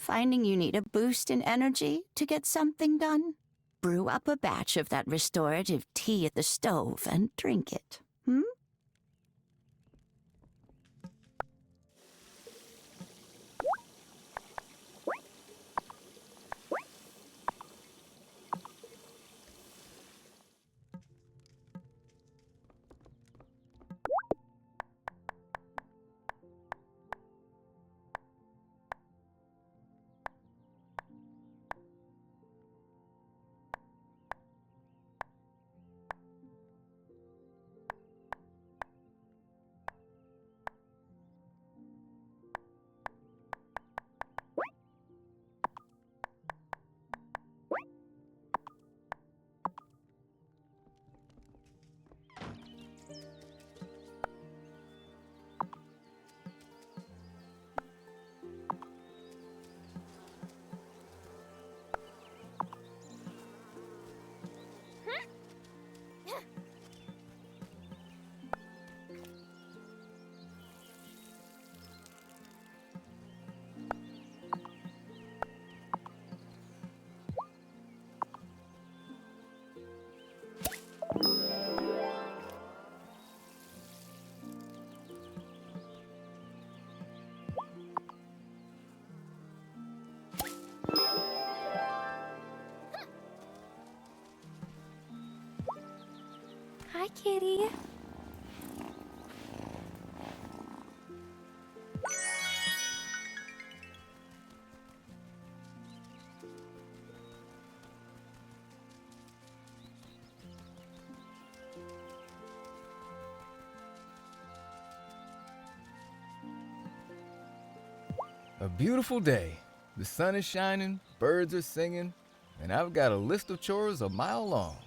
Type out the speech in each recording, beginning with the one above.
Finding you need a boost in energy to get something done? Brew up a batch of that restorative tea at the stove and drink it. Hmm? Hi, kitty. A beautiful day. The sun is shining, birds are singing, and I've got a list of chores a mile long.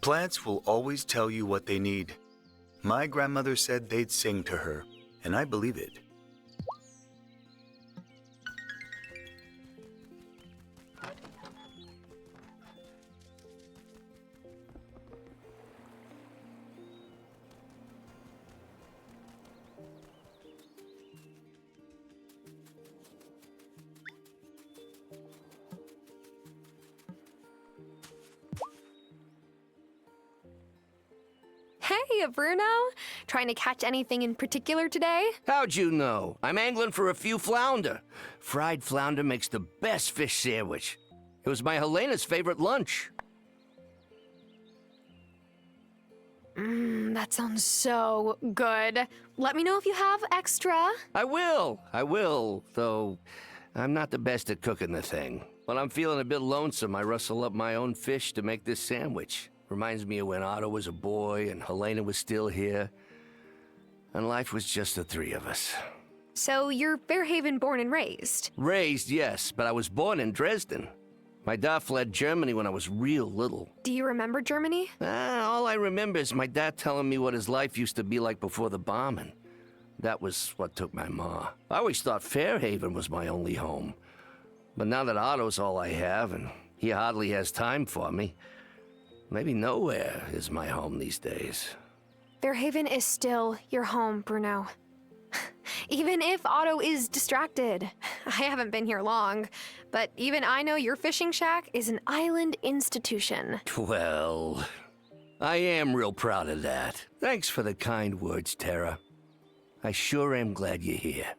Plants will always tell you what they need. My grandmother said they'd sing to her, and I believe it. Hey, Bruno. Trying to catch anything in particular today? How'd you know? I'm angling for a few flounder. Fried flounder makes the best fish sandwich. It was my Helena's favorite lunch. That sounds so good. Let me know if you have extra. I will, though I'm not the best at cooking the thing. When I'm feeling a bit lonesome, I rustle up my own fish to make this sandwich. Reminds me of when Otto was a boy and Helena was still here. And life was just the three of us. So you're Fairhaven born and raised? Raised, yes, but I was born in Dresden. My dad fled Germany when I was real little. Do you remember Germany? All I remember is my dad telling me what his life used to be like before the bombing. That was what took my ma. I always thought Fairhaven was my only home. But now that Otto's all I have, and he hardly has time for me, maybe nowhere is my home these days. Fairhaven is still your home, Bruno. Even if Otto is distracted. I haven't been here long, but even I know your fishing shack is an island institution. Well, I am real proud of that. Thanks for the kind words, Tara. I sure am glad you're here.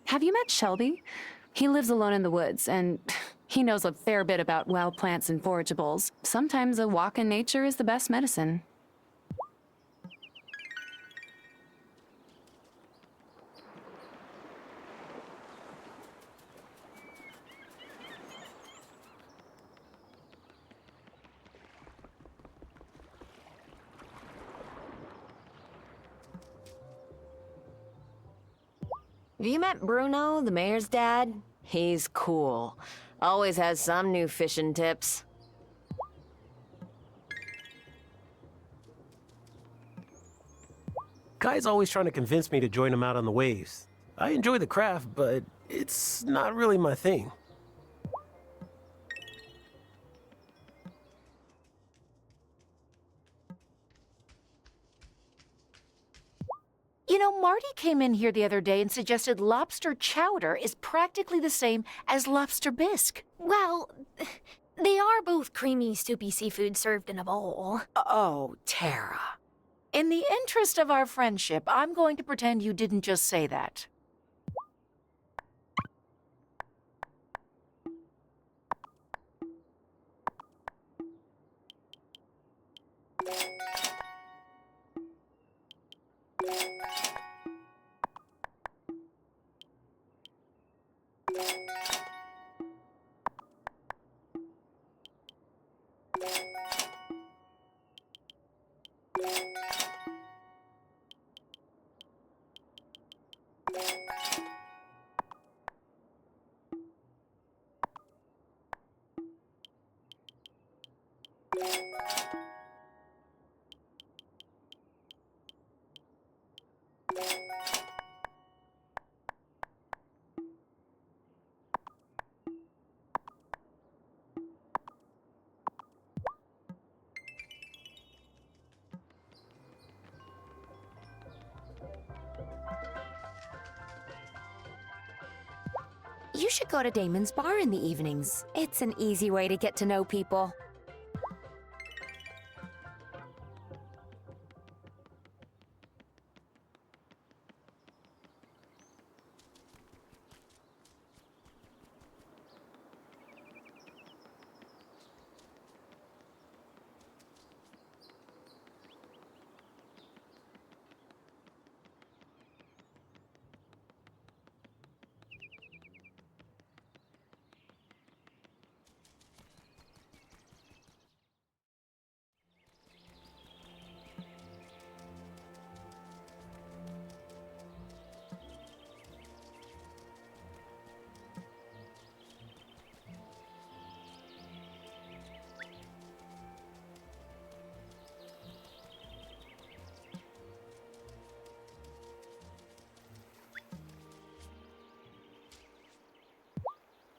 Have you met Shelby? He lives alone in the woods, and he knows a fair bit about wild plants and forageables. Sometimes a walk in nature is the best medicine. Have you met Bruno, the mayor's dad? He's cool. Always has some new fishing tips. Guy's always trying to convince me to join him out on the waves. I enjoy the craft, but it's not really my thing. You know, Marty came in here the other day and suggested lobster chowder is practically the same as lobster bisque. Well, they are both creamy, soupy seafood served in a bowl. Oh, Tara. In the interest of our friendship, I'm going to pretend you didn't just say that. You should go to Damon's bar in the evenings. It's an easy way to get to know people.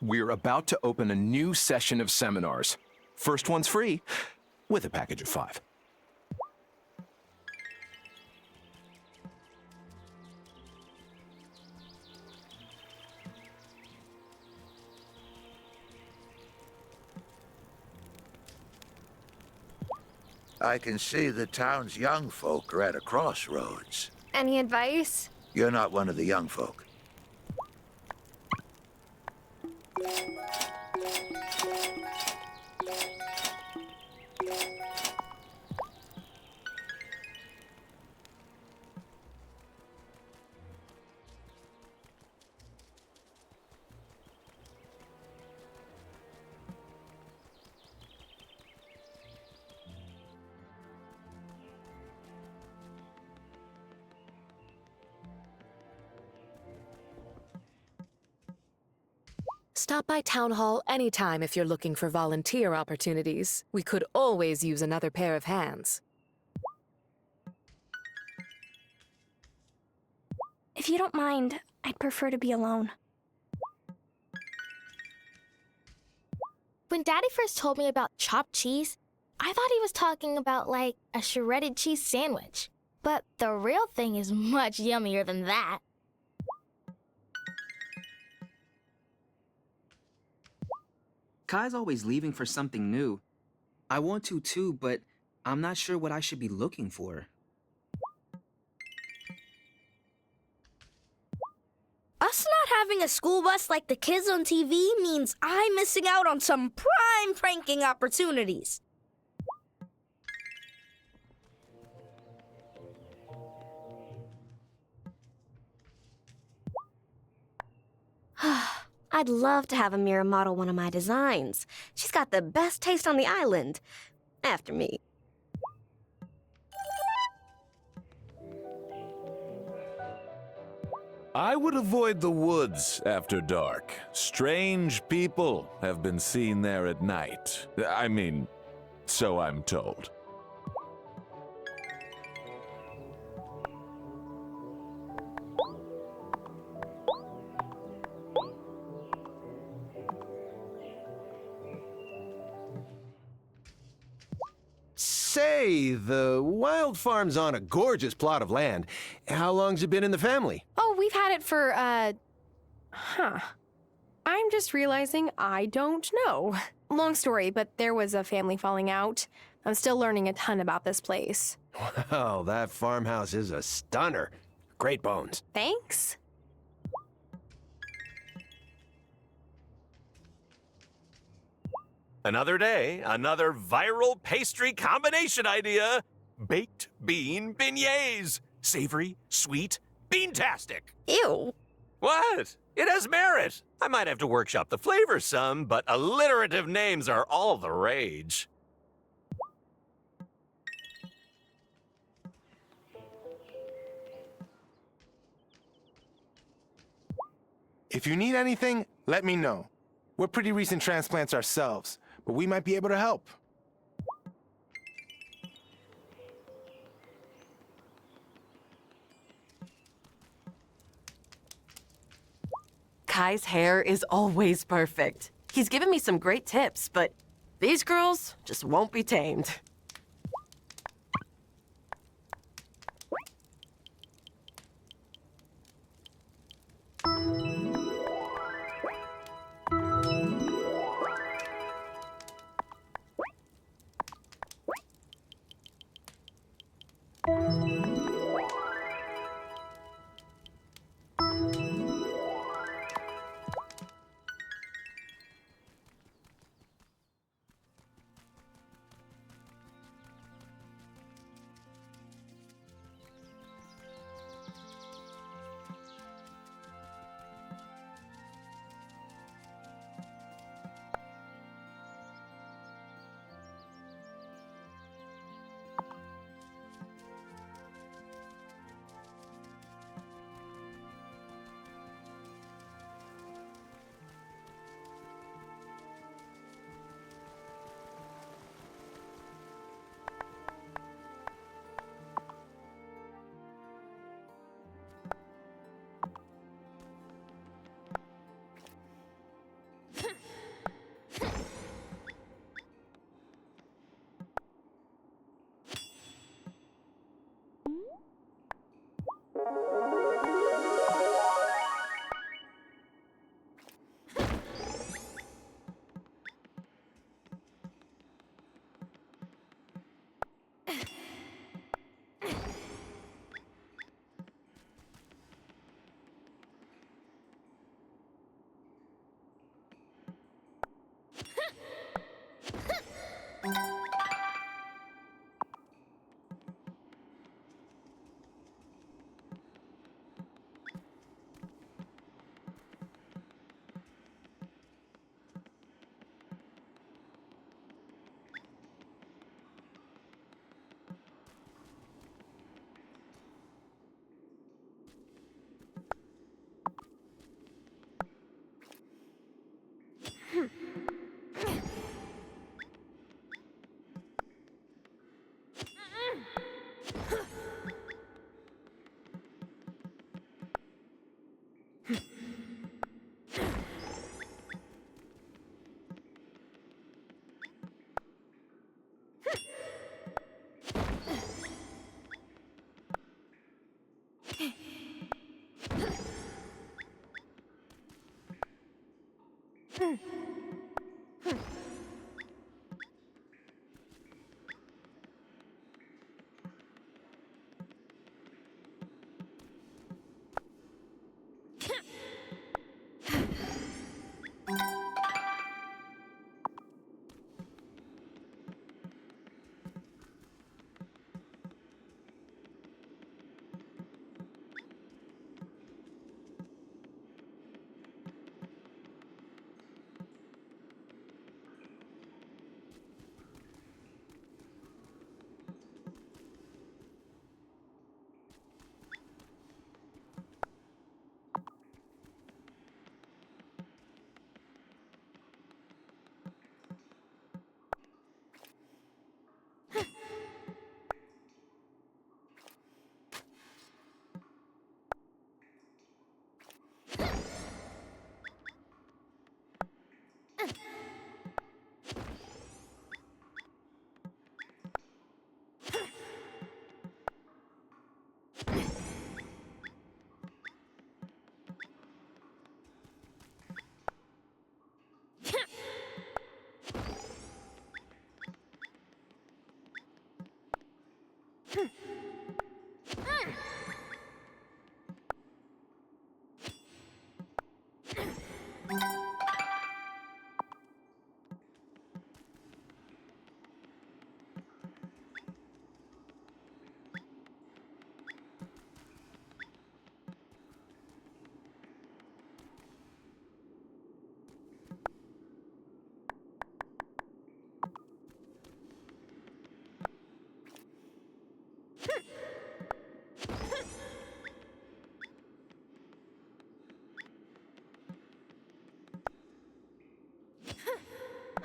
We're about to open a new session of seminars. First one's free, with a package of 5. I can see the town's young folk are at a crossroads. Any advice? You're not one of the young folk. Stop by Town Hall anytime if you're looking for volunteer opportunities. We could always use another pair of hands. If you don't mind, I'd prefer to be alone. When Daddy first told me about chopped cheese, I thought he was talking about, like, a shredded cheese sandwich. But the real thing is much yummier than that. Kai's always leaving for something new. I want to too, but I'm not sure what I should be looking for. Us not having a school bus like the kids on TV means I'm missing out on some prime pranking opportunities. I'd love to have Amira model one of my designs. She's got the best taste on the island. After me. I would avoid the woods after dark. Strange people have been seen there at night. I mean, so I'm told. Say, the Wylde Farm's on a gorgeous plot of land. How long's it been in the family? Oh, we've had it for, I'm just realizing I don't know. Long story, but there was a family falling out. I'm still learning a ton about this place. Well, that farmhouse is a stunner. Great bones. Thanks. Another day, another viral pastry combination idea. Baked bean beignets. Savory, sweet, bean-tastic. Ew. What? It has merit. I might have to workshop the flavor some, but alliterative names are all the rage. If you need anything, let me know. We're pretty recent transplants ourselves, but we might be able to help. Kai's hair is always perfect. He's given me some great tips, but these girls just won't be tamed.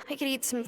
I could eat some.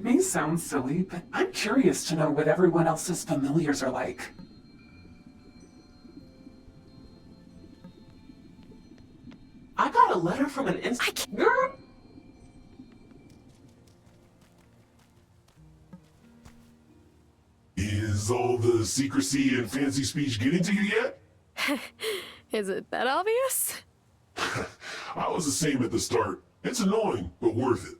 may sound silly, but I'm curious to know what everyone else's familiars are like. I got a letter from an Girl! Is all the secrecy and fancy speech getting to you yet? Is it that obvious? I was the same at the start. It's annoying, but worth it.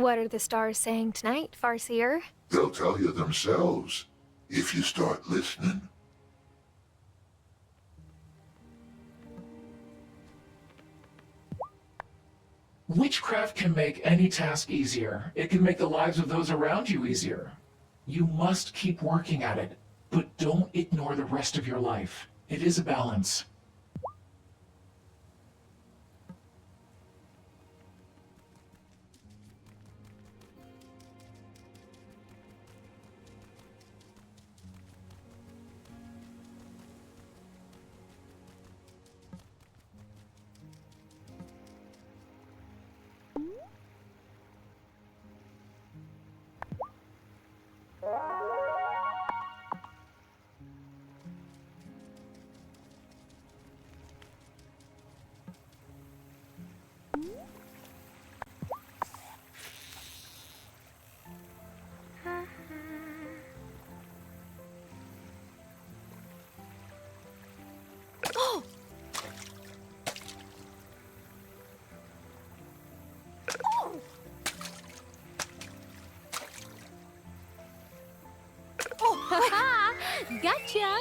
What are the stars saying tonight, Farseer? They'll tell you themselves if you start listening. Witchcraft can make any task easier. It can make the lives of those around you easier. You must keep working at it, but don't ignore the rest of your life. It is a balance. Oh! Oh, gotcha.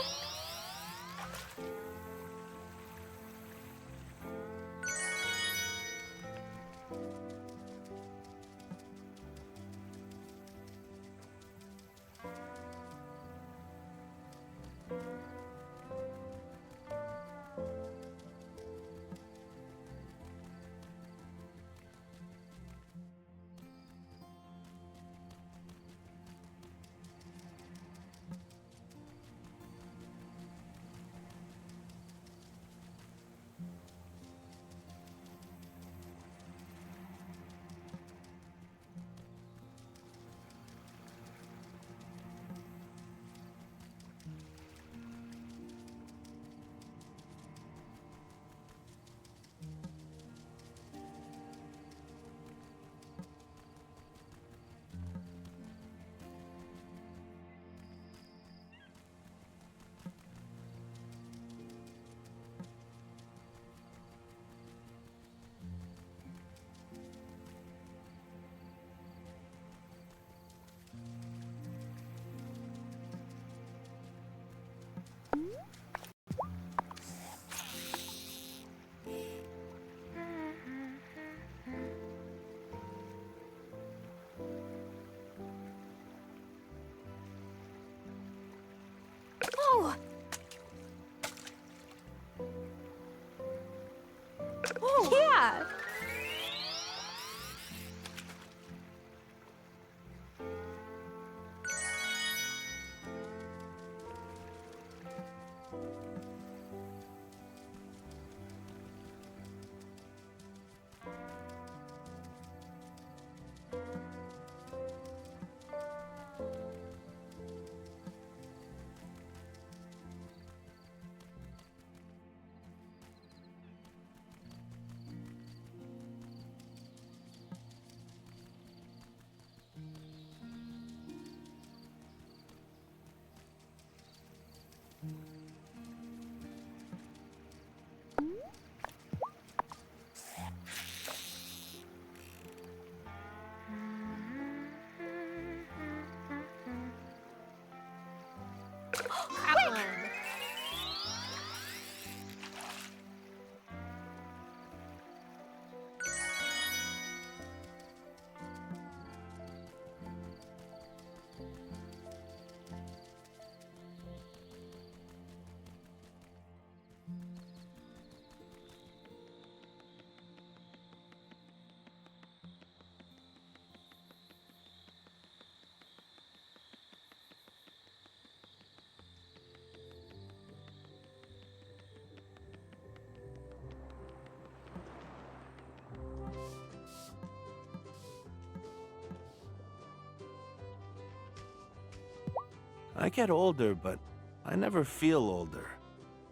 I get older, but I never feel older.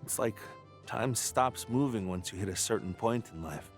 It's like time stops moving once you hit a certain point in life.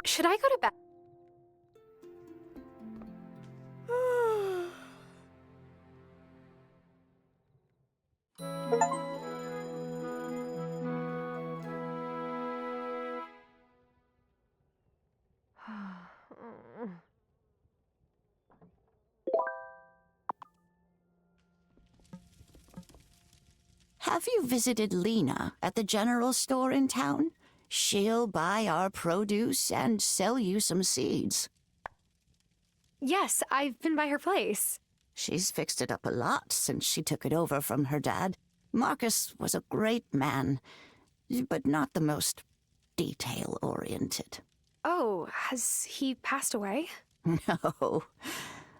Should I go to bed? Have you visited Lena at the general store in town? She'll buy our produce and sell you some seeds. Yes, I've been by her place. She's fixed it up a lot since she took it over from her dad. Marcus was a great man, but not the most detail-oriented. Oh, has he passed away?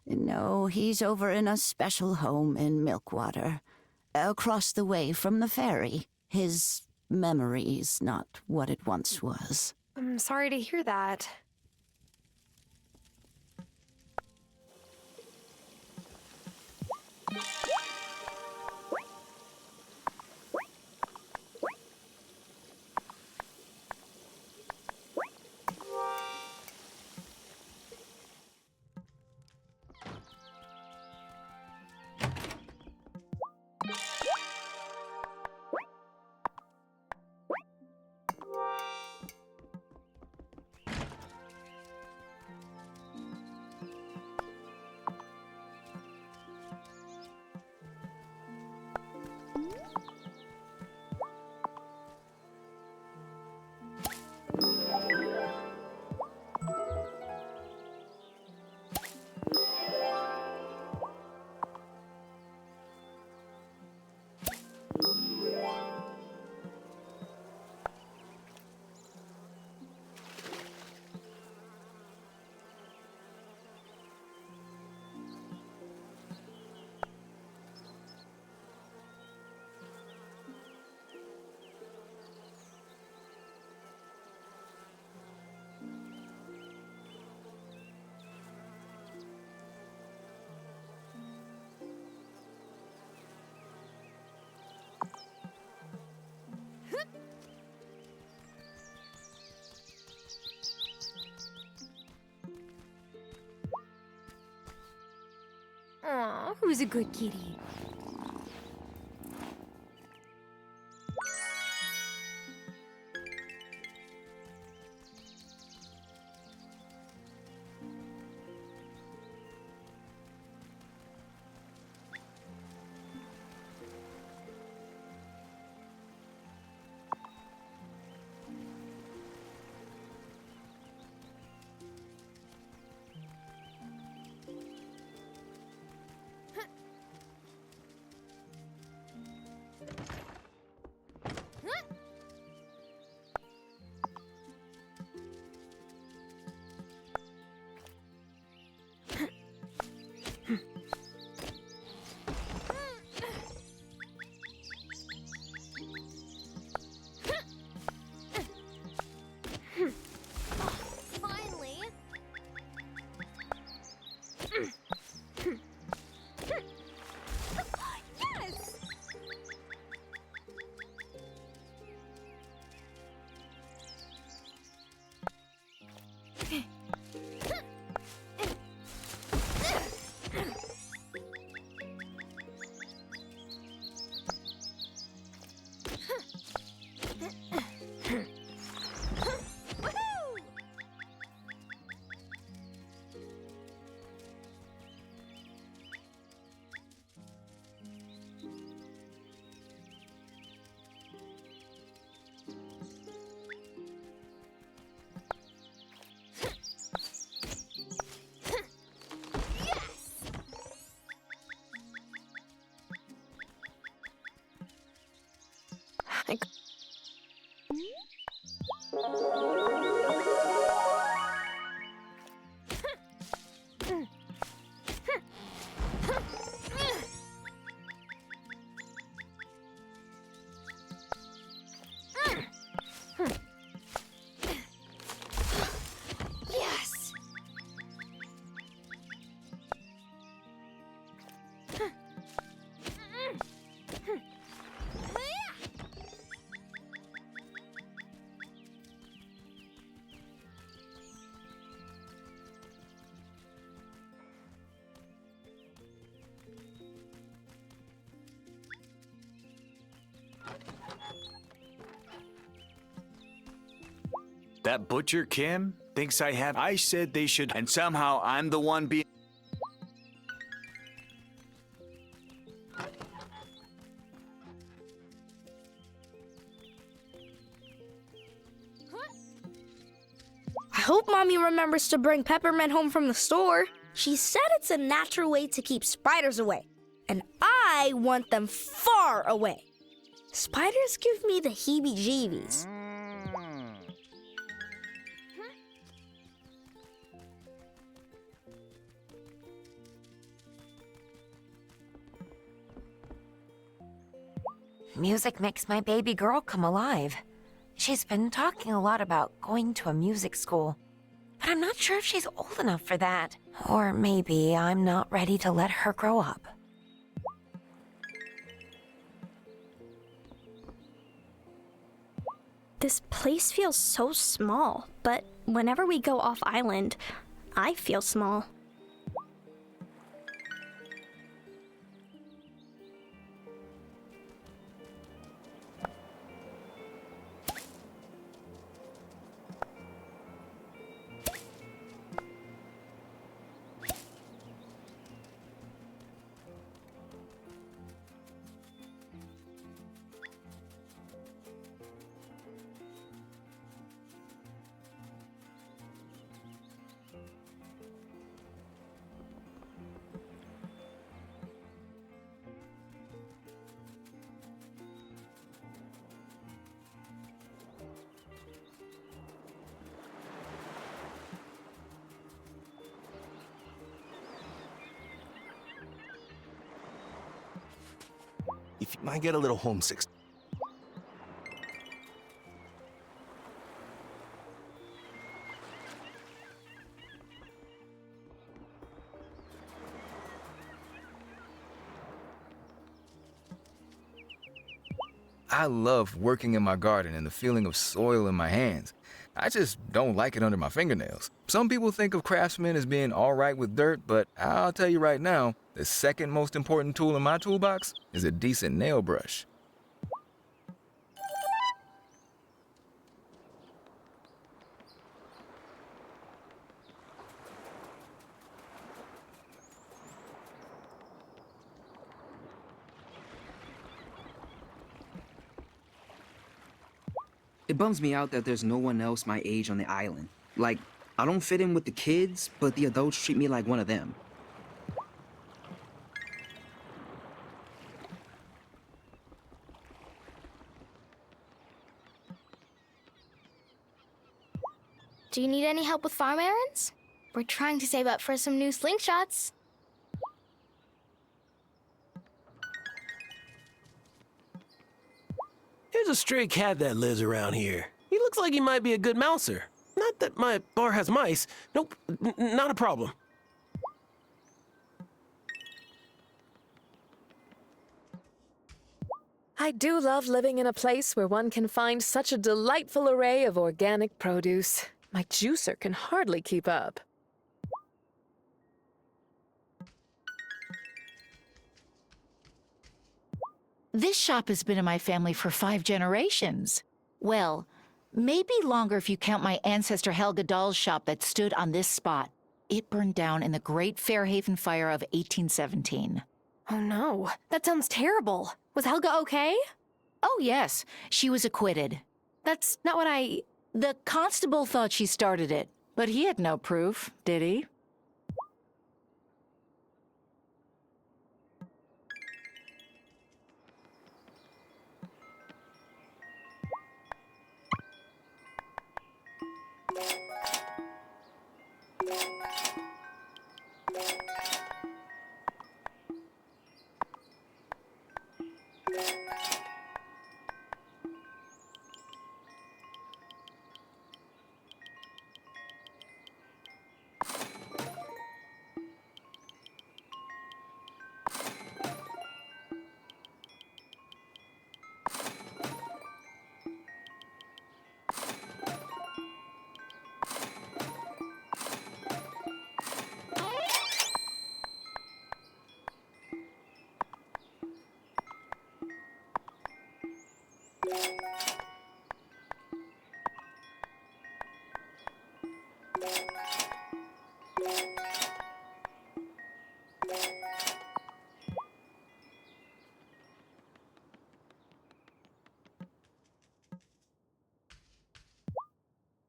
No, he's over in a special home in Milkwater, across the way from the ferry. His memory's not what it once was. I'm sorry to hear that. Who's a good kitty? Finally. Yes! Yes! That butcher, Kim, thinks I said they should, and somehow I'm the one being... I hope Mommy remembers to bring peppermint home from the store. She said it's a natural way to keep spiders away, and I want them far away. Spiders give me the heebie-jeebies. Music makes my baby girl come alive. She's been talking a lot about going to a music school, but I'm not sure if she's old enough for that. Or maybe I'm not ready to let her grow up. This place feels so small, but whenever we go off island, I feel small. If you might get a little homesick. I love working in my garden and the feeling of soil in my hands. I just don't like it under my fingernails. Some people think of craftsmen as being all right with dirt, but I'll tell you right now, the second most important tool in my toolbox is a decent nail brush. It bums me out that there's no one else my age on the island. Like, I don't fit in with the kids, but the adults treat me like one of them. Do you need any help with farm errands? We're trying to save up for some new slingshots. There's a stray cat that lives around here. He looks like he might be a good mouser. Not that my bar has mice. Nope, not a problem. I do love living in a place where one can find such a delightful array of organic produce. My juicer can hardly keep up. This shop has been in my family for 5 generations. Well, maybe longer if you count my ancestor Helga Dahl's shop that stood on this spot. It burned down in the Great Fairhaven Fire of 1817. Oh no, that sounds terrible. Was Helga okay? Oh yes, she was acquitted. That's not what I... The constable thought she started it, but he had no proof, did he?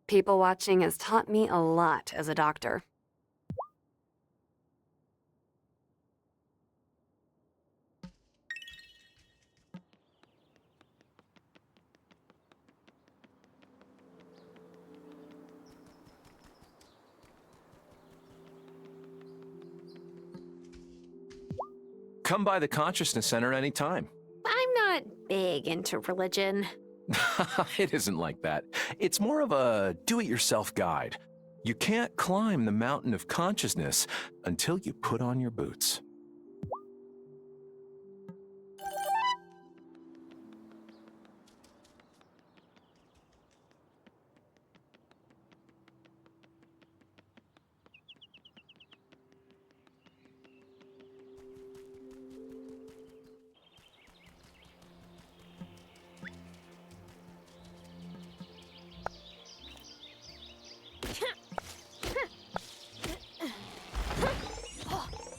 People watching has taught me a lot as a doctor. Come by the Consciousness Center anytime. I'm not big into religion. It isn't like that. It's more of a do-it-yourself guide. You can't climb the mountain of consciousness until you put on your boots.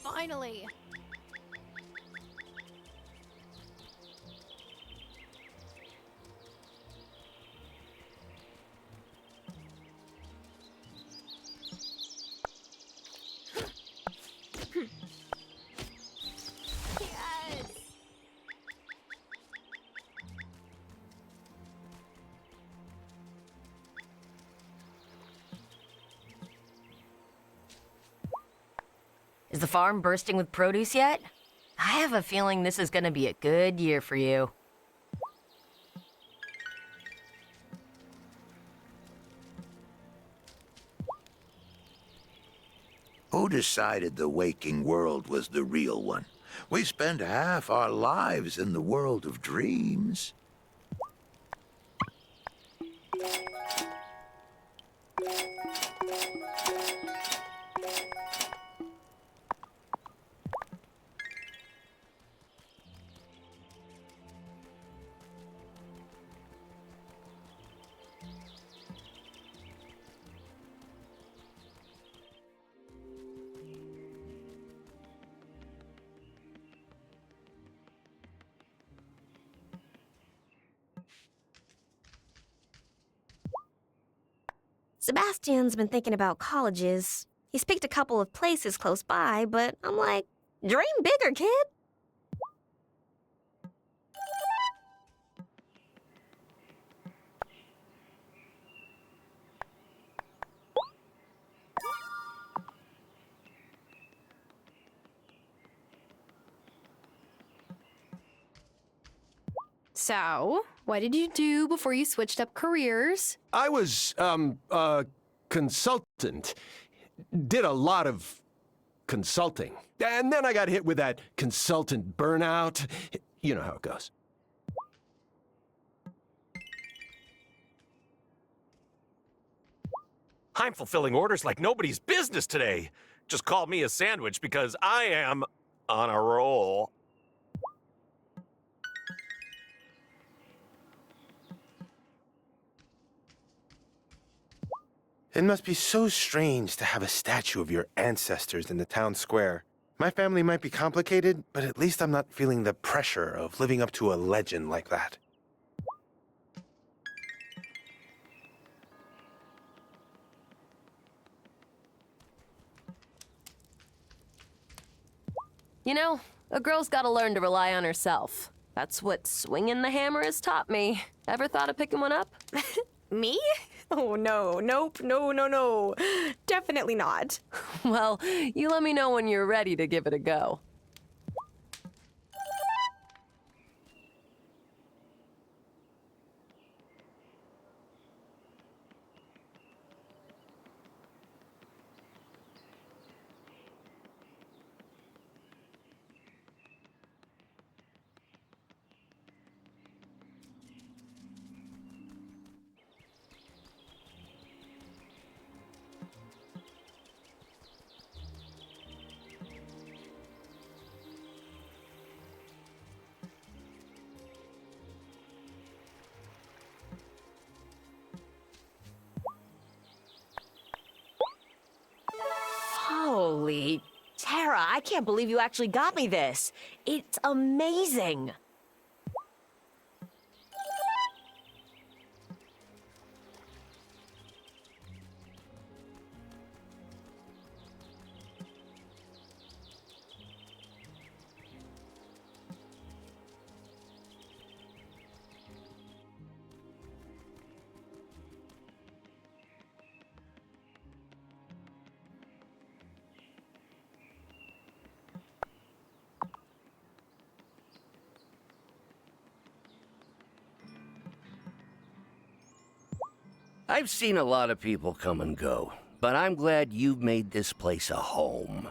Finally. Is the farm bursting with produce yet? I have a feeling this is going to be a good year for you. Who decided the waking world was the real one? We spend half our lives in the world of dreams. Sebastian's been thinking about colleges. He's picked a couple of places close by, but I'm like, dream bigger, kid. So, what did you do before you switched up careers? I was, a consultant. Did a lot of consulting. And then I got hit with that consultant burnout. You know how it goes. I'm fulfilling orders like nobody's business today. Just call me a sandwich because I am on a roll. It must be so strange to have a statue of your ancestors in the town square. My family might be complicated, but at least I'm not feeling the pressure of living up to a legend like that. You know, a girl's gotta learn to rely on herself. That's what swinging the hammer has taught me. Ever thought of picking one up? Me? Oh, no. Nope. No. Definitely not. Well, you let me know when you're ready to give it a go. Holy Tara, I can't believe you actually got me this. It's amazing. I've seen a lot of people come and go, but I'm glad you've made this place a home.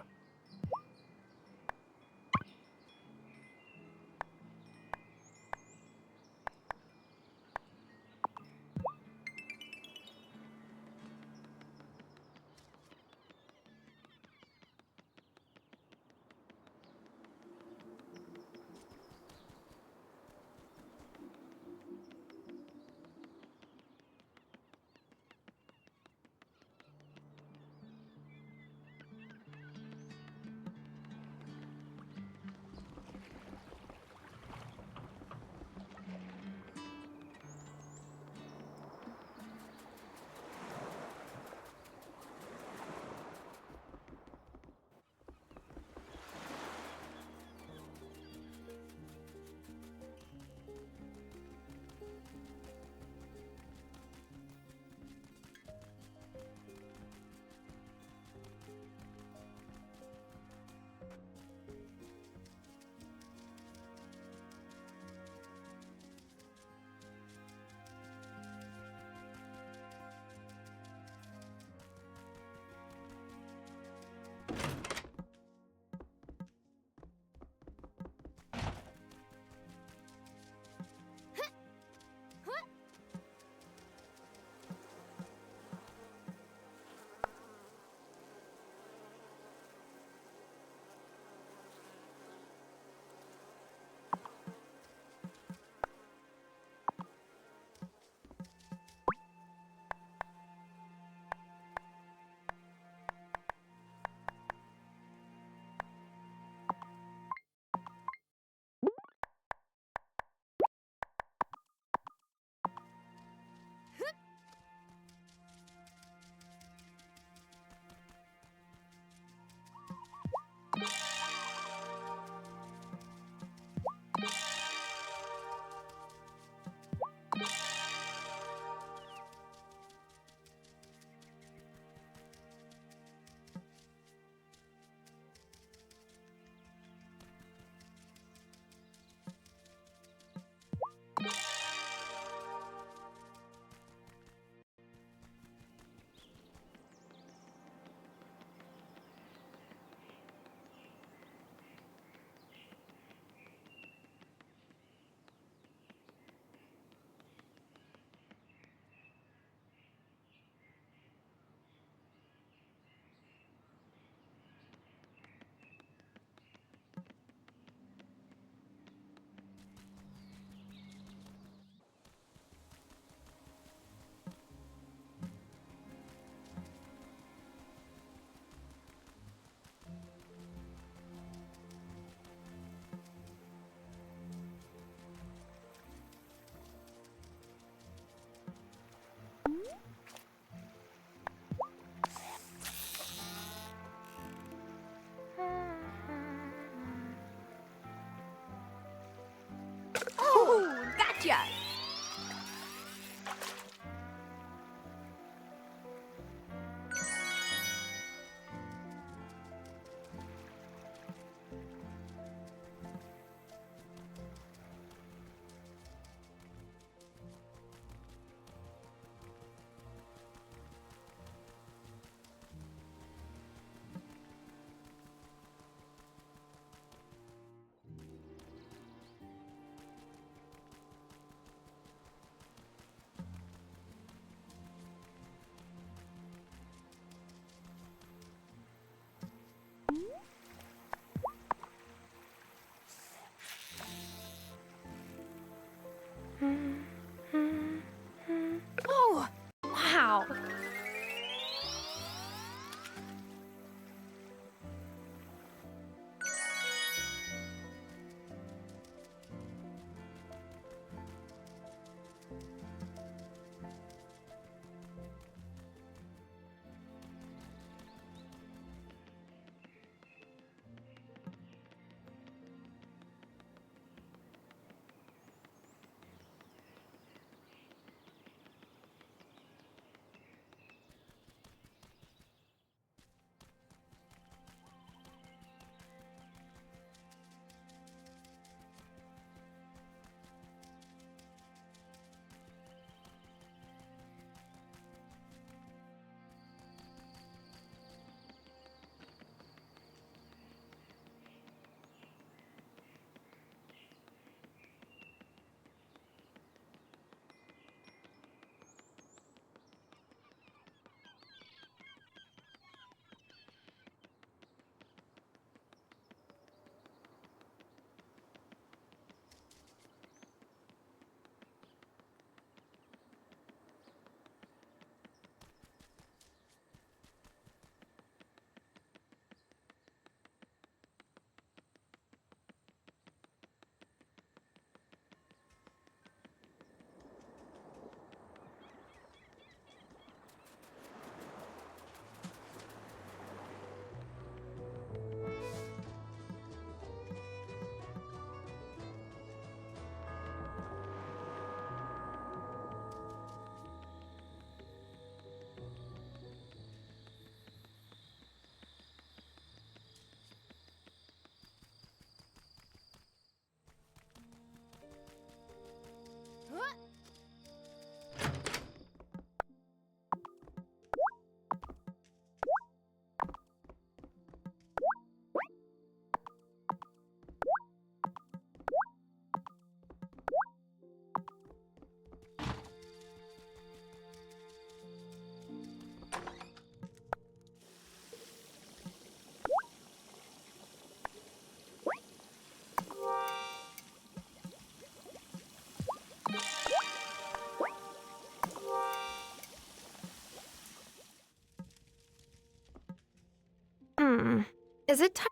Is it time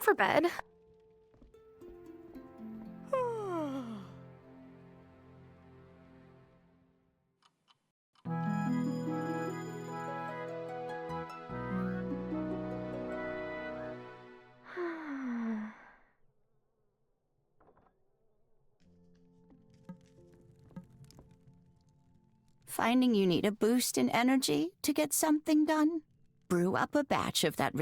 for bed? Finding you need a boost in energy to get something done? Brew up a batch of that.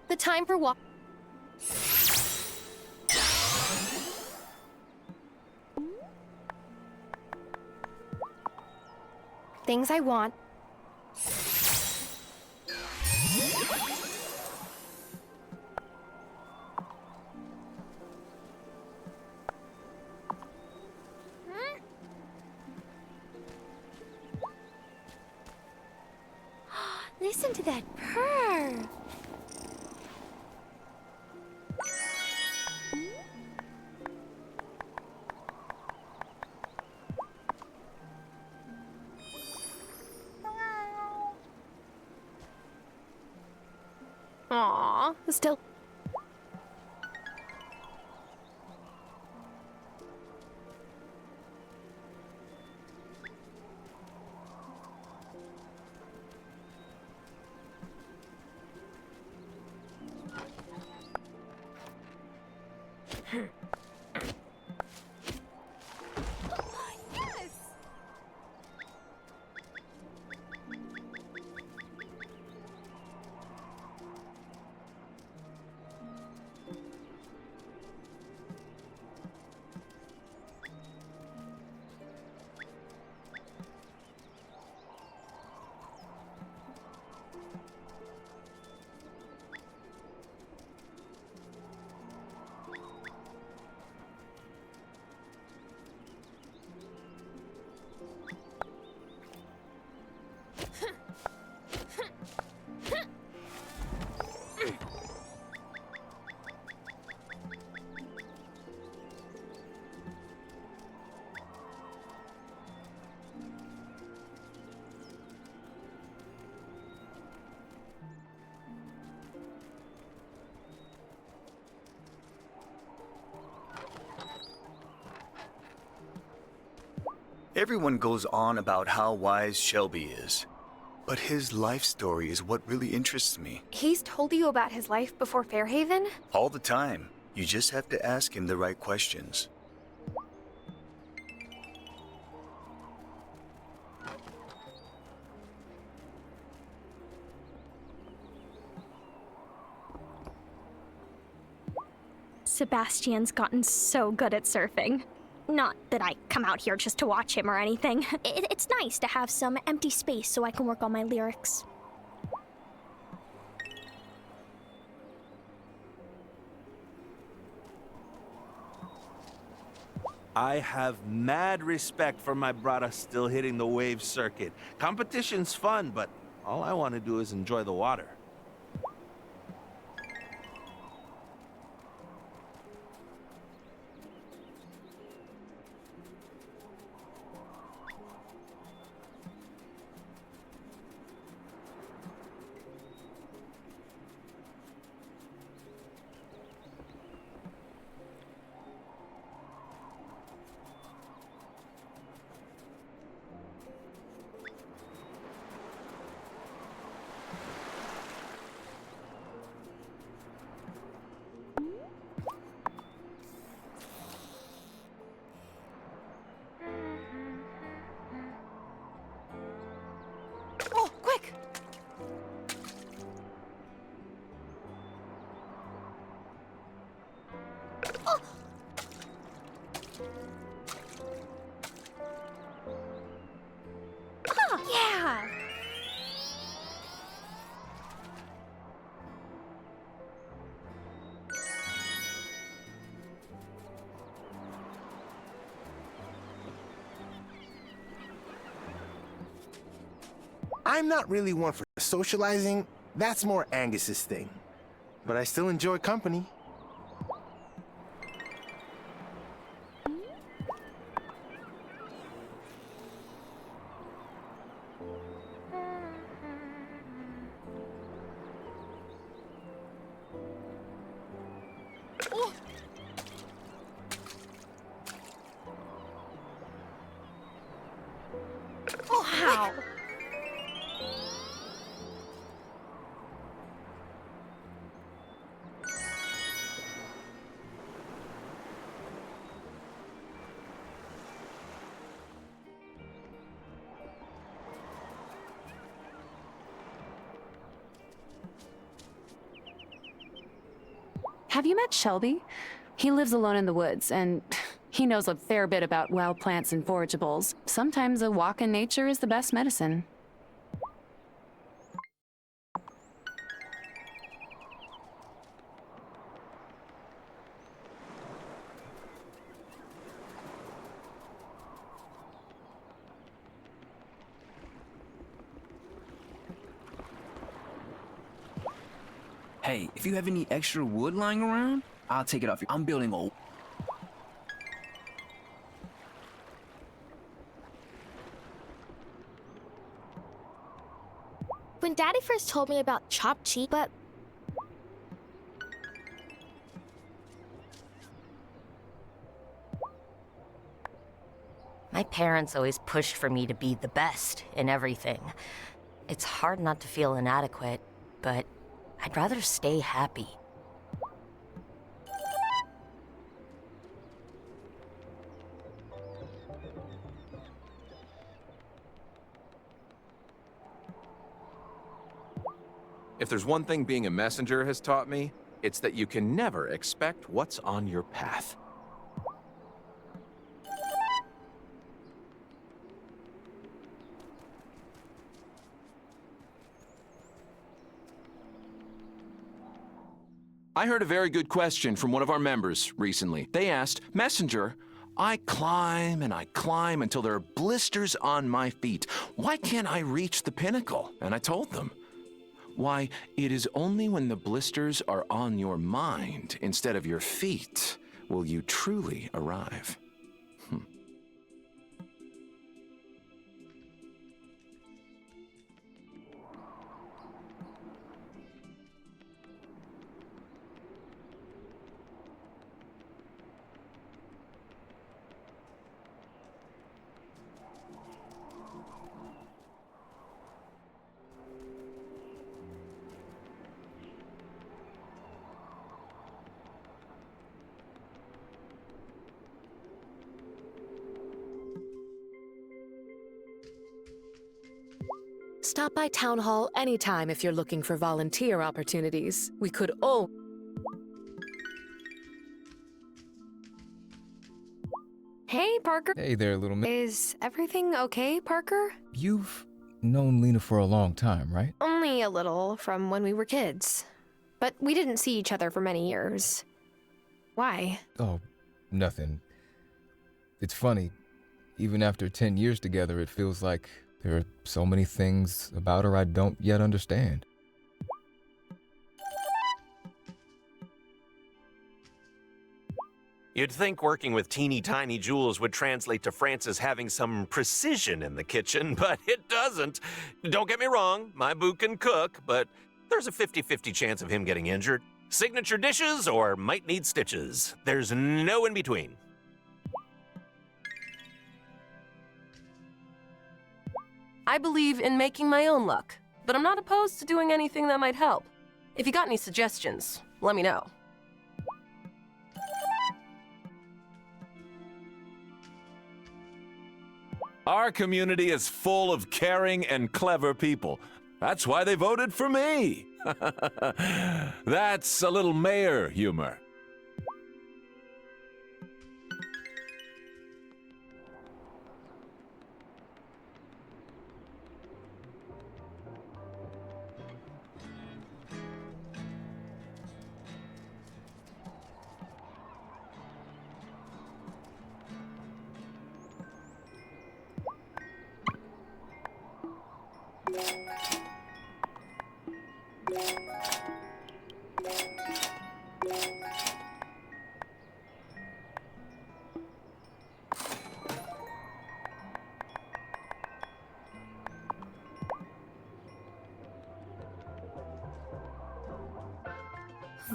The time for walk. Things I want. Listen to that purr. Aw, still. Everyone goes on about how wise Shelby is, but his life story is what really interests me. He's told you about his life before Fairhaven? All the time. You just have to ask him the right questions. Sebastian's gotten so good at surfing. Not that I come out here just to watch him or anything. It's nice to have some empty space so I can work on my lyrics. I have mad respect for my brother still hitting the wave circuit. Competition's fun, but all I want to do is enjoy the water. I'm not really one for socializing. That's more Angus's thing. But I still enjoy company. Wow. Have you met Shelby? He lives alone in the woods, and he knows a fair bit about wild plants and forageables. Sometimes a walk in nature is the best medicine. Hey, if you have any extra wood lying around, I'll take it off you. I'm building a... When Daddy first told me about chopped cheese, but My parents always pushed for me to be the best in everything. It's hard not to feel inadequate, but I'd rather stay happy. If there's one thing being a messenger has taught me, it's that you can never expect what's on your path. I heard a very good question from one of our members recently. They asked, Messenger, I climb and I climb until there are blisters on my feet. Why can't I reach the pinnacle? And I told them, why, it is only when the blisters are on your mind instead of your feet will you truly arrive. Stop by Town Hall anytime if you're looking for volunteer opportunities. We could all... Hey, Parker. Hey there, little man. Is everything okay, Parker? You've known Lena for a long time, right? Only a little from when we were kids. But we didn't see each other for many years. Why? Oh, nothing. It's funny. Even after 10 years together, it feels like there are so many things about her I don't yet understand. You'd think working with teeny tiny jewels would translate to Francis having some precision in the kitchen, but it doesn't. Don't get me wrong, my boo can cook, but there's a 50-50 chance of him getting injured. Signature dishes or might need stitches. There's no in between. I believe in making my own luck, but I'm not opposed to doing anything that might help. If you got any suggestions, let me know. Our community is full of caring and clever people. That's why they voted for me. That's a little mayor humor.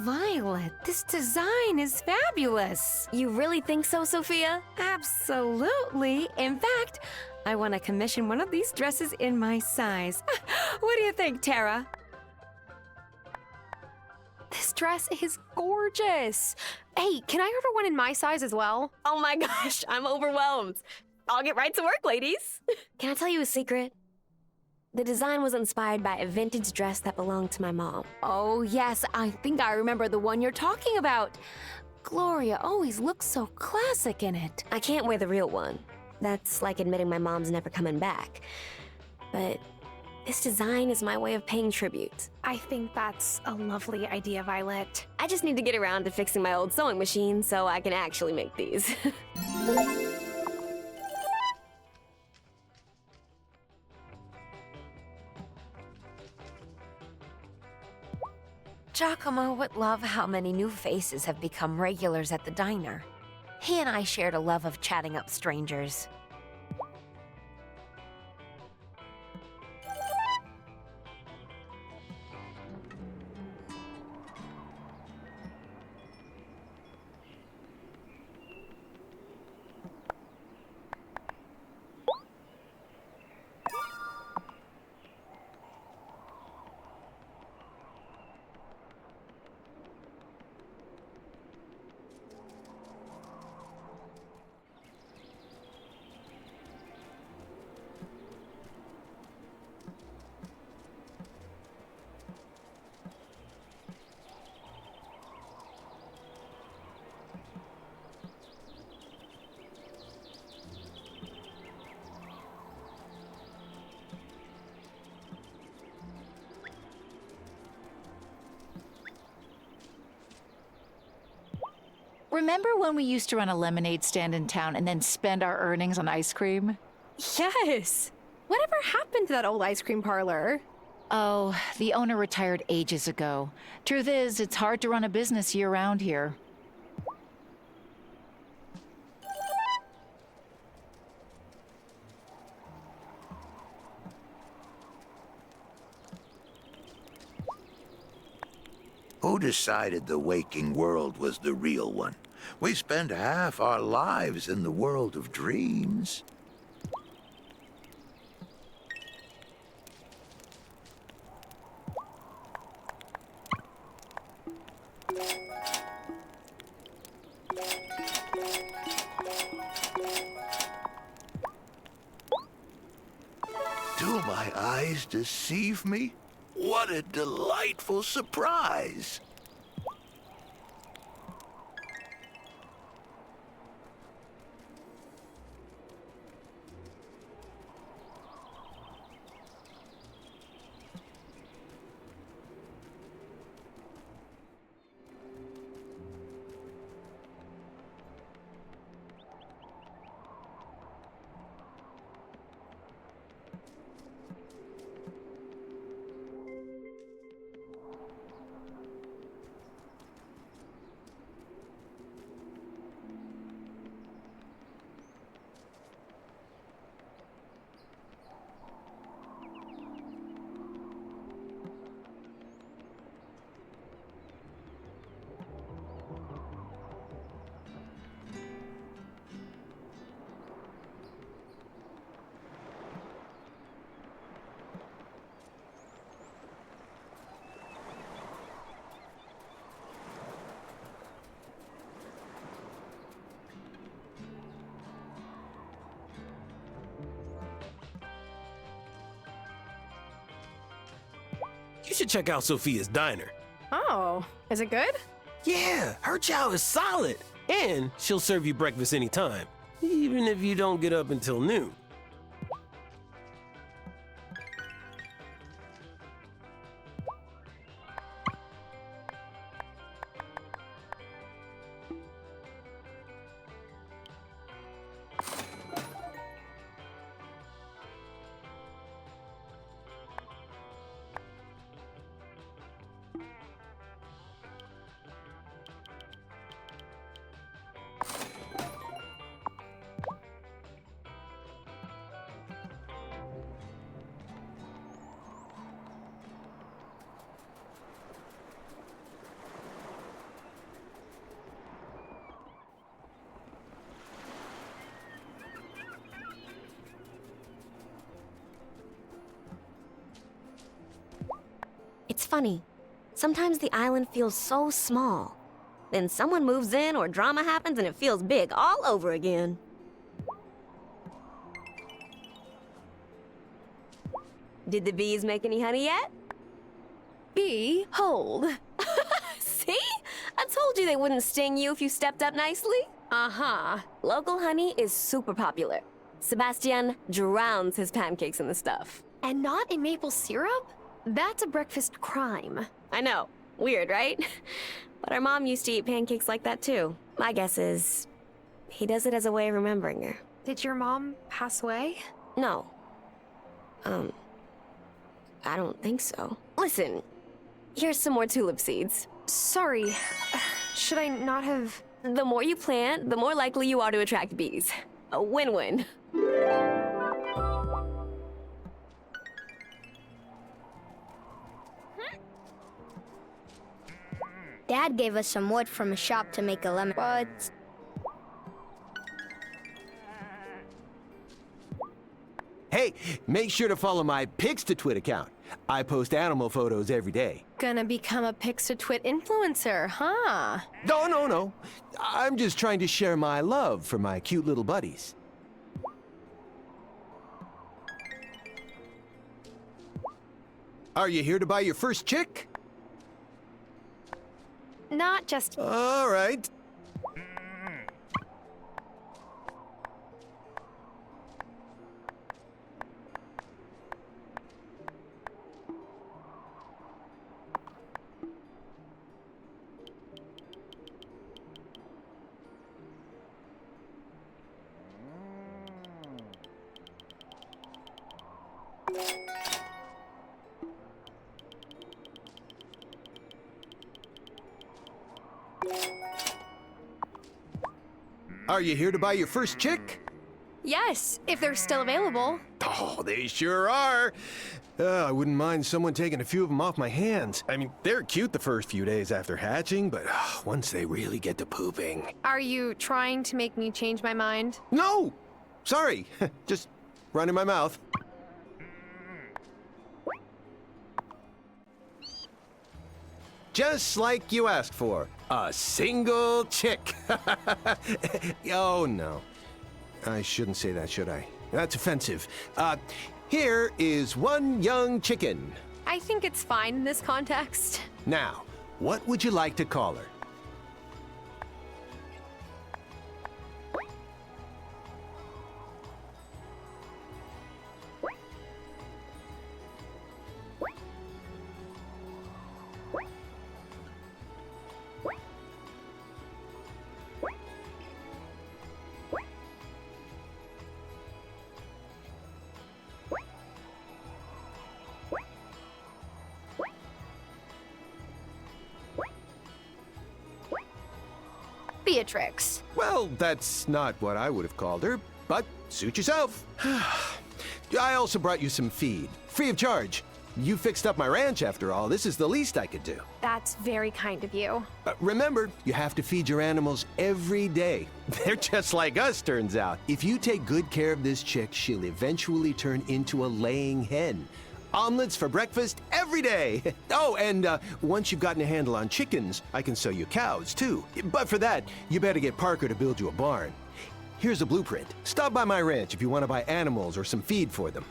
Violet, this design is fabulous. You really think so, Sophia? Absolutely. In fact, I want to commission one of these dresses in my size. What do you think, Tara? This dress is gorgeous. Hey, can I order one in my size as well? Oh my gosh, I'm overwhelmed. I'll get right to work, ladies. Can I tell you a secret? The design was inspired by a vintage dress that belonged to my mom. Oh, yes, I think I remember the one you're talking about. Gloria always looks so classic in it. I can't wear the real one. That's like admitting my mom's never coming back. But this design is my way of paying tribute. I think that's a lovely idea, Violet. I just need to get around to fixing my old sewing machine so I can actually make these. Giacomo would love how many new faces have become regulars at the diner. He and I shared a love of chatting up strangers. Remember when we used to run a lemonade stand in town and then spend our earnings on ice cream? Yes. Whatever happened to that old ice cream parlor? Oh, the owner retired ages ago. Truth is, it's hard to run a business year-round here. Who decided the waking world was the real one? We spend half our lives in the world of dreams. Do my eyes deceive me? What a delightful surprise! You should check out Sophia's diner. Oh, is it good? Yeah, her chow is solid. And she'll serve you breakfast anytime, even if you don't get up until noon. funny. Sometimes the island feels so small. Then someone moves in or drama happens and it feels big all over again. Did the bees make any honey yet? Bee, hold. See? I told you they wouldn't sting you if you stepped up nicely. Uh-huh. Local honey is super popular. Sebastian drowns his pancakes in the stuff. And not in maple syrup? That's a breakfast crime. I know. Weird, right? But our mom used to eat pancakes like that too. My guess is he does it as a way of remembering her. Did your mom pass away? No. I don't think so. Listen, here's some more tulip seeds. Sorry. Should I not have... The more you plant, the more likely you are to attract bees. A win-win. Dad gave us some wood from a shop to make a lemon, but... Hey, make sure to follow my Pics-to-Twit account. I post animal photos every day. Gonna become a Pics-to-Twit influencer, huh? No. I'm just trying to share my love for my cute little buddies. Are you here to buy your first chick? Not just... All right. Are you here to buy your first chick? Yes, if they're still available. Oh, they sure are. I wouldn't mind someone taking a few of them off my hands. I mean, they're cute the first few days after hatching, but once they really get to pooping... Are you trying to make me change my mind? No! Sorry, just running my mouth. Just like you asked for. A single chick. Oh, no. I shouldn't say that, should I? That's offensive. Here is one young chicken. I think it's fine in this context. Now, what would you like to call her? Beatrix. Well, that's not what I would have called her, but suit yourself. I also brought you some feed, free of charge. You fixed up my ranch after all. This is the least I could do. That's very kind of you. Remember, you have to feed your animals every day. They're just like us, turns out. If you take good care of this chick, she'll eventually turn into a laying hen. Omelets for breakfast every day. Oh, and once you've gotten a handle on chickens, I can sell you cows, too. But for that, you better get Parker to build you a barn. Here's a blueprint. Stop by my ranch if you want to buy animals or some feed for them.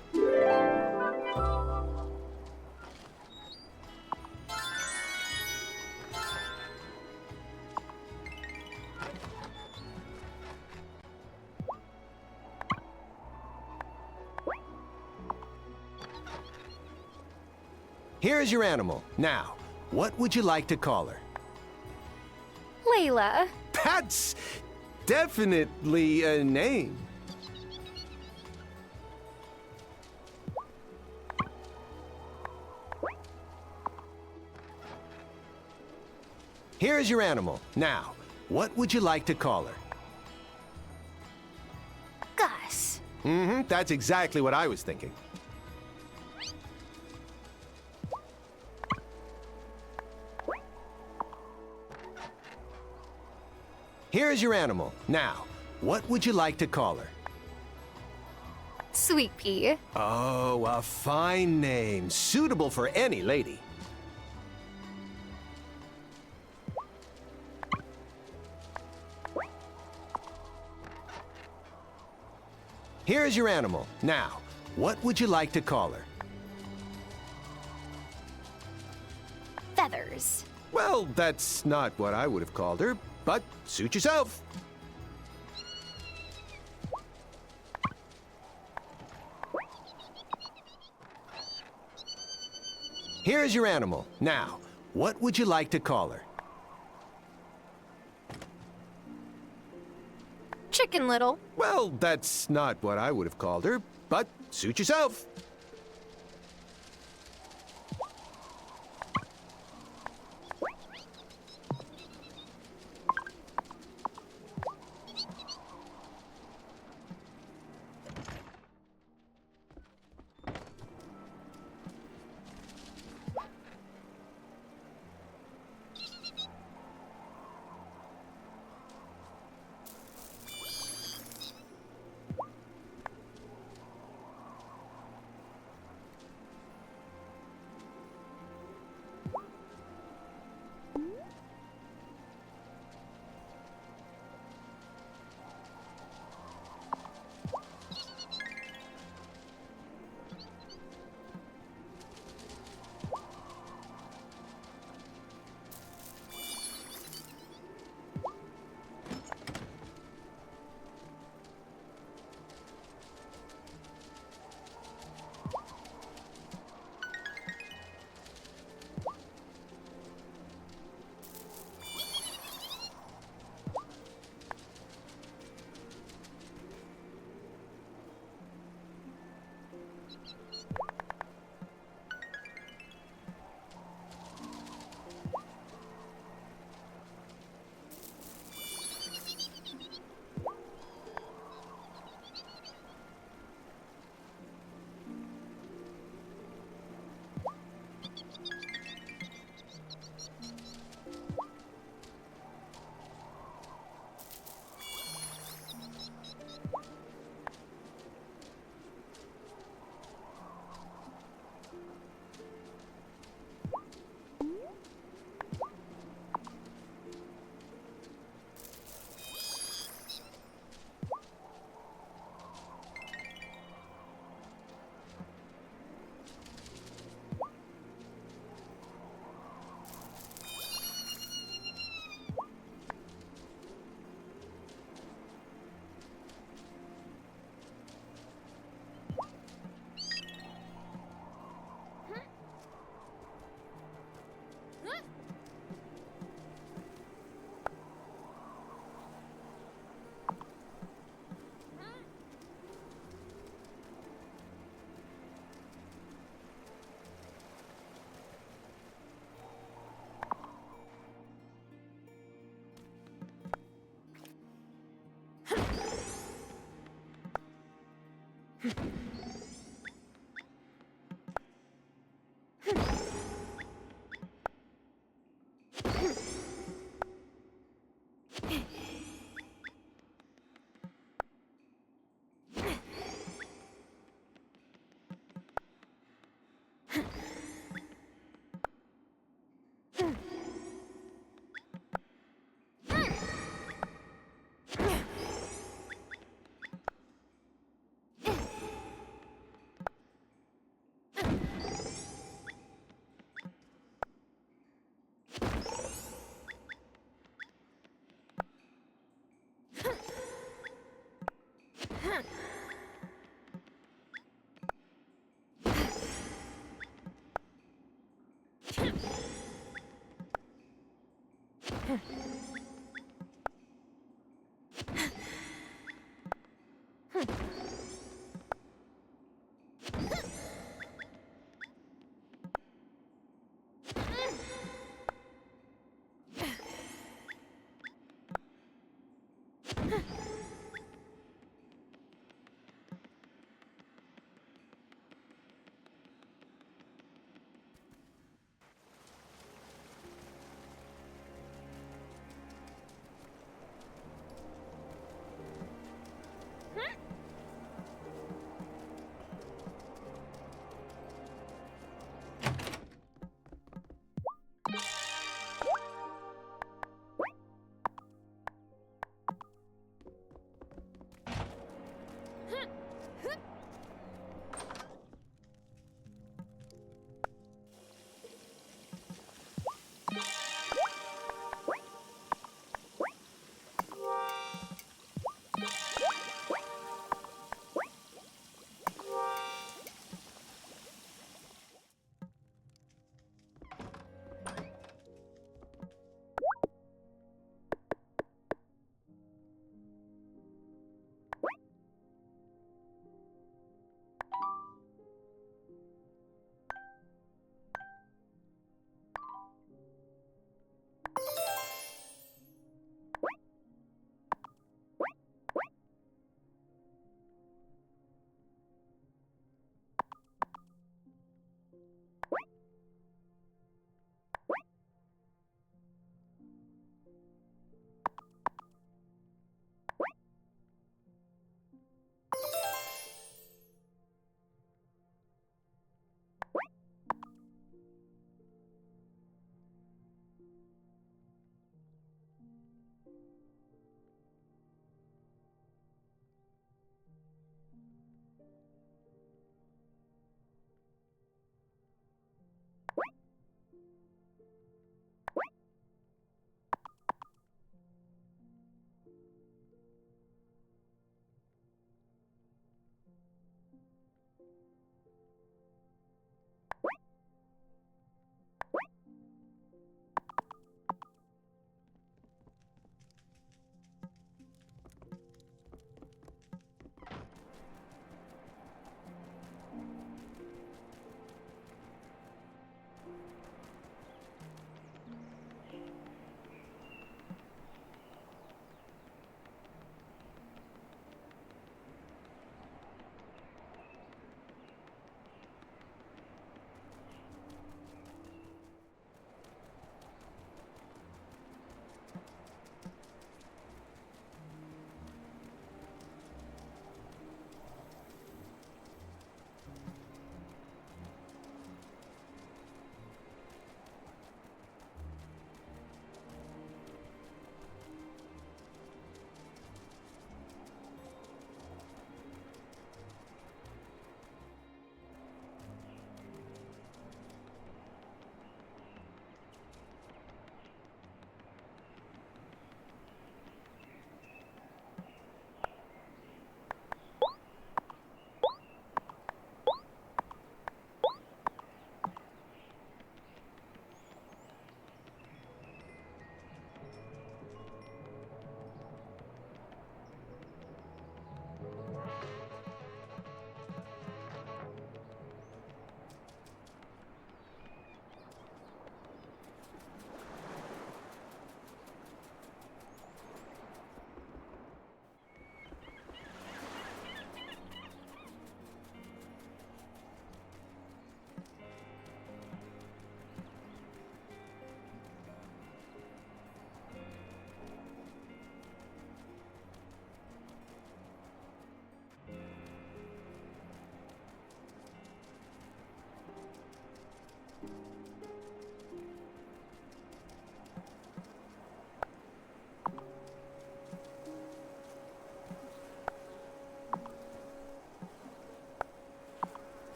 Here's your animal. Now, what would you like to call her? Layla. That's definitely a name. Here's your animal. Now, what would you like to call her? Gus. That's exactly what I was thinking. Here's your animal. Now, what would you like to call her? Sweet Pea. Oh, a fine name, suitable for any lady. Here's your animal. Now, what would you like to call her? Feathers. Well, that's not what I would have called her, but suit yourself. Here's your animal. Now, what would you like to call her? Chicken Little. Well, that's not what I would have called her, but suit yourself.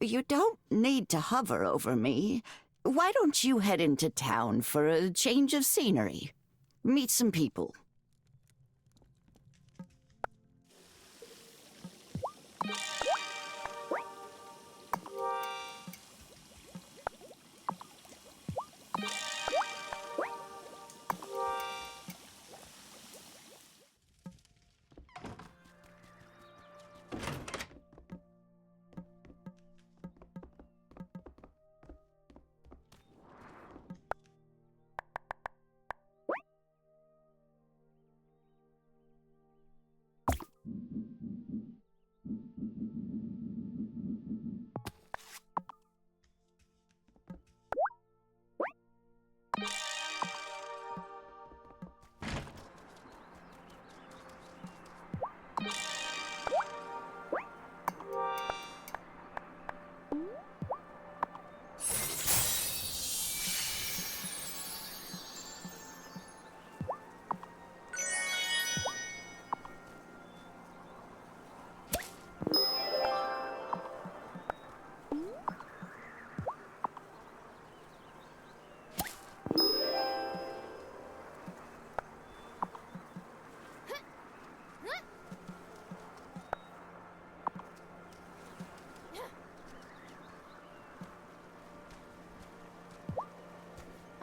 You don't need to hover over me. Why don't you head into town for a change of scenery? Meet some people.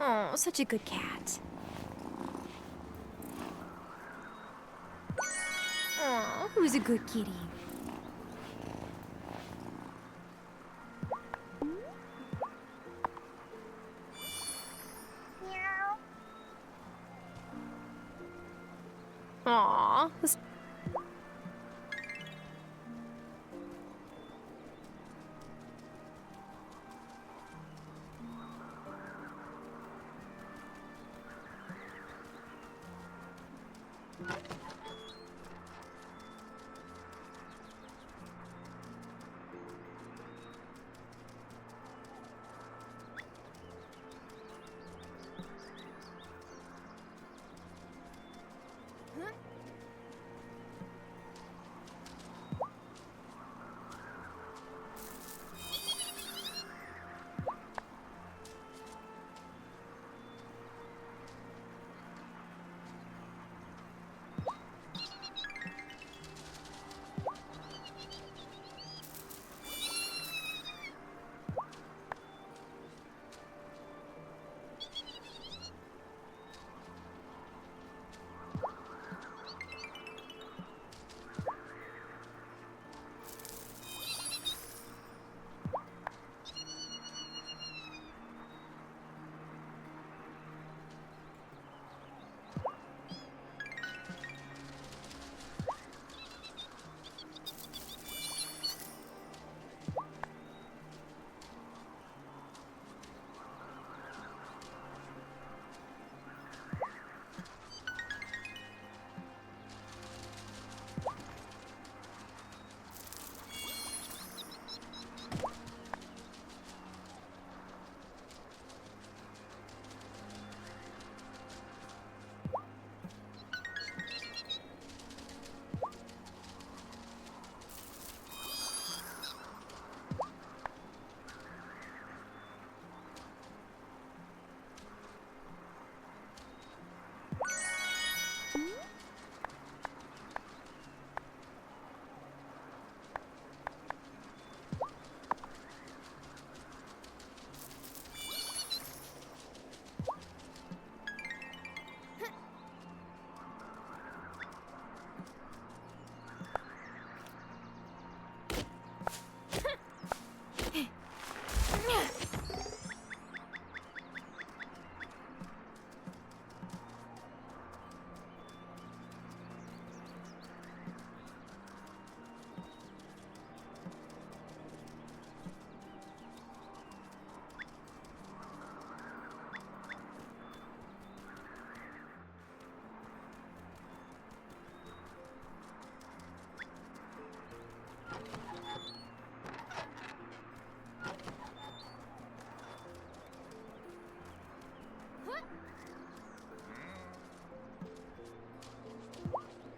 Oh, such a good cat. Oh, who's a good kitty? Aw, this...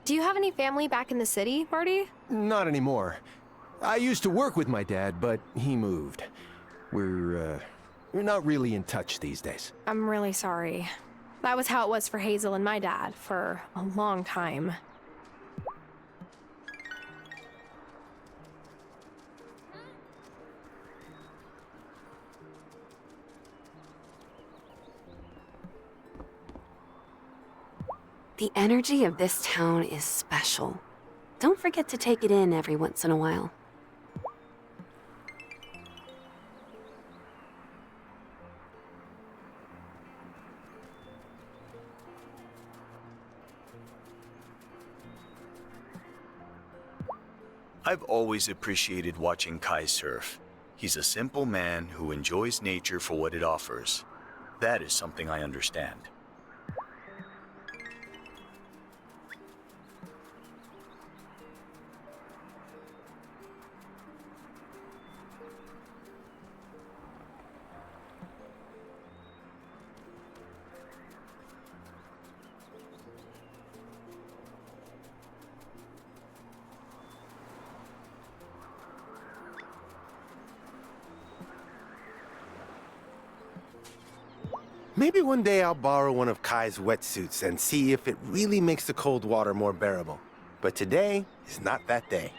Do you have any family back in the city, Marty? Not anymore. I used to work with my dad, but he moved. We're not really in touch these days. I'm really sorry. That was how it was for Hazel and my dad for a long time. The energy of this town is special. Don't forget to take it in every once in a while. I've always appreciated watching Kai surf. He's a simple man who enjoys nature for what it offers. That is something I understand. Maybe one day I'll borrow one of Kai's wetsuits and see if it really makes the cold water more bearable. But today is not that day.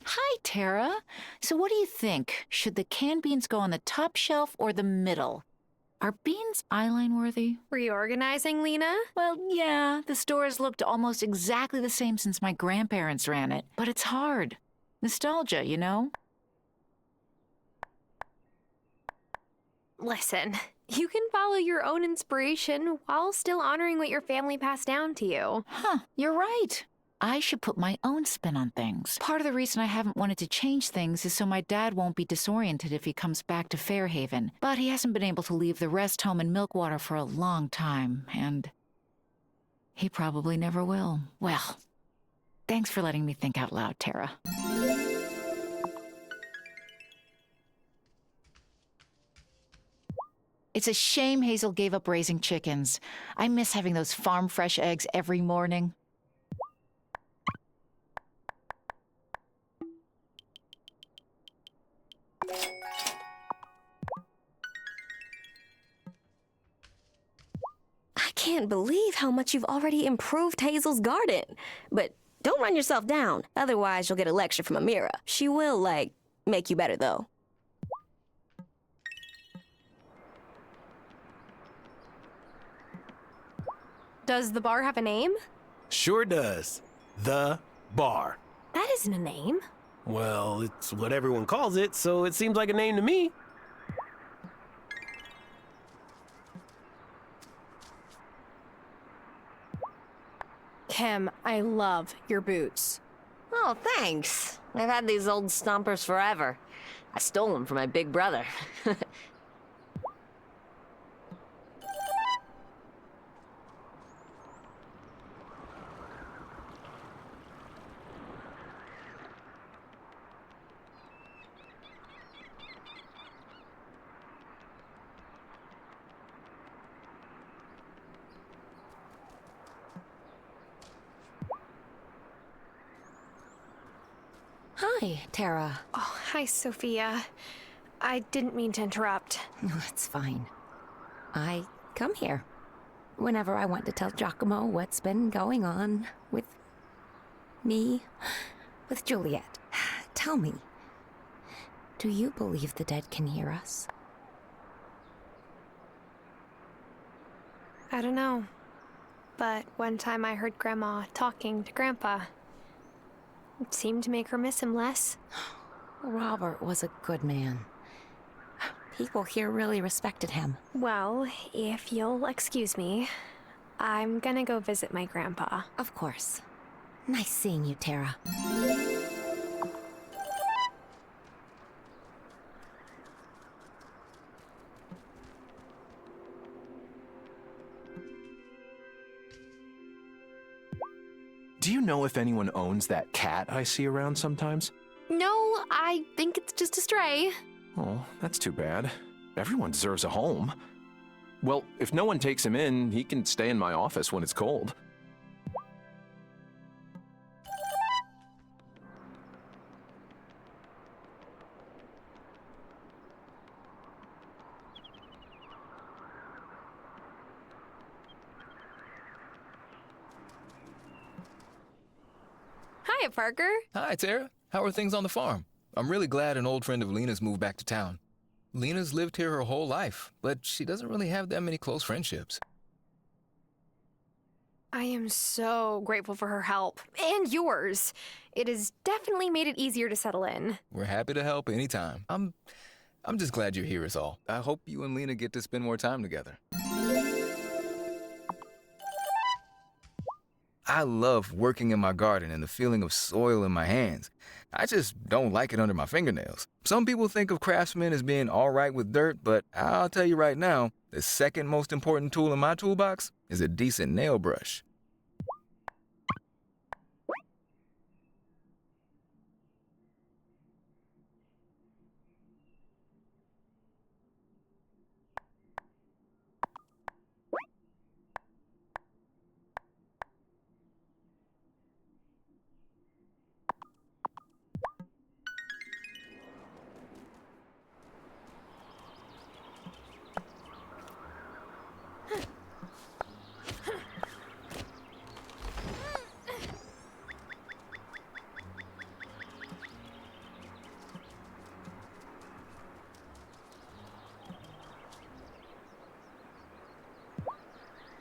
Hi, Tara. So what do you think? Should the canned beans go on the top shelf or the middle? Are beans eyeline worthy? Reorganizing, Lena? Well, yeah. The store has looked almost exactly the same since my grandparents ran it. But it's hard. Nostalgia, you know? Listen, you can follow your own inspiration while still honoring what your family passed down to you. Huh, you're right. I should put my own spin on things. Part of the reason I haven't wanted to change things is so my dad won't be disoriented if he comes back to Fairhaven. But he hasn't been able to leave the rest home in Milkwater for a long time, and he probably never will. Well, thanks for letting me think out loud, Tara. It's a shame Hazel gave up raising chickens. I miss having those farm-fresh eggs every morning. I can't believe how much you've already improved Hazel's garden. But don't run yourself down. Otherwise, you'll get a lecture from Amira. She will, make you better, though. Does the bar have a name? Sure does. The Bar. That isn't a name. Well, it's what everyone calls it, so it seems like a name to me. Kim, I love your boots. Oh, thanks. I've had these old stompers forever. I stole them from my big brother. Hi, Tara. Oh, hi, Sophia. I didn't mean to interrupt. It's fine. I come here whenever I want to tell Giacomo what's been going on with me, with Juliet. Tell me, do you believe the dead can hear us? I don't know. But one time I heard Grandma talking to Grandpa. It seemed to make her miss him less. Robert was a good man. People here really respected him. Well, if you'll excuse me, I'm gonna go visit my grandpa. Of course. Nice seeing you, Tara. know if anyone owns that cat I see around sometimes? No, I think it's just a stray. Oh, that's too bad. Everyone deserves a home. Well, if no one takes him in, he can stay in my office when it's cold. Hiya, Parker. Hi, Tara. How are things on the farm? I'm really glad an old friend of Lena's moved back to town. Lena's lived here her whole life, but she doesn't really have that many close friendships. I am so grateful for her help. And yours. It has definitely made it easier to settle in. We're happy to help anytime. I'm just glad you're here is all. I hope you and Lena get to spend more time together. I love working in my garden and the feeling of soil in my hands. I just don't like it under my fingernails. Some people think of craftsmen as being all right with dirt, but I'll tell you right now, the second most important tool in my toolbox is a decent nail brush.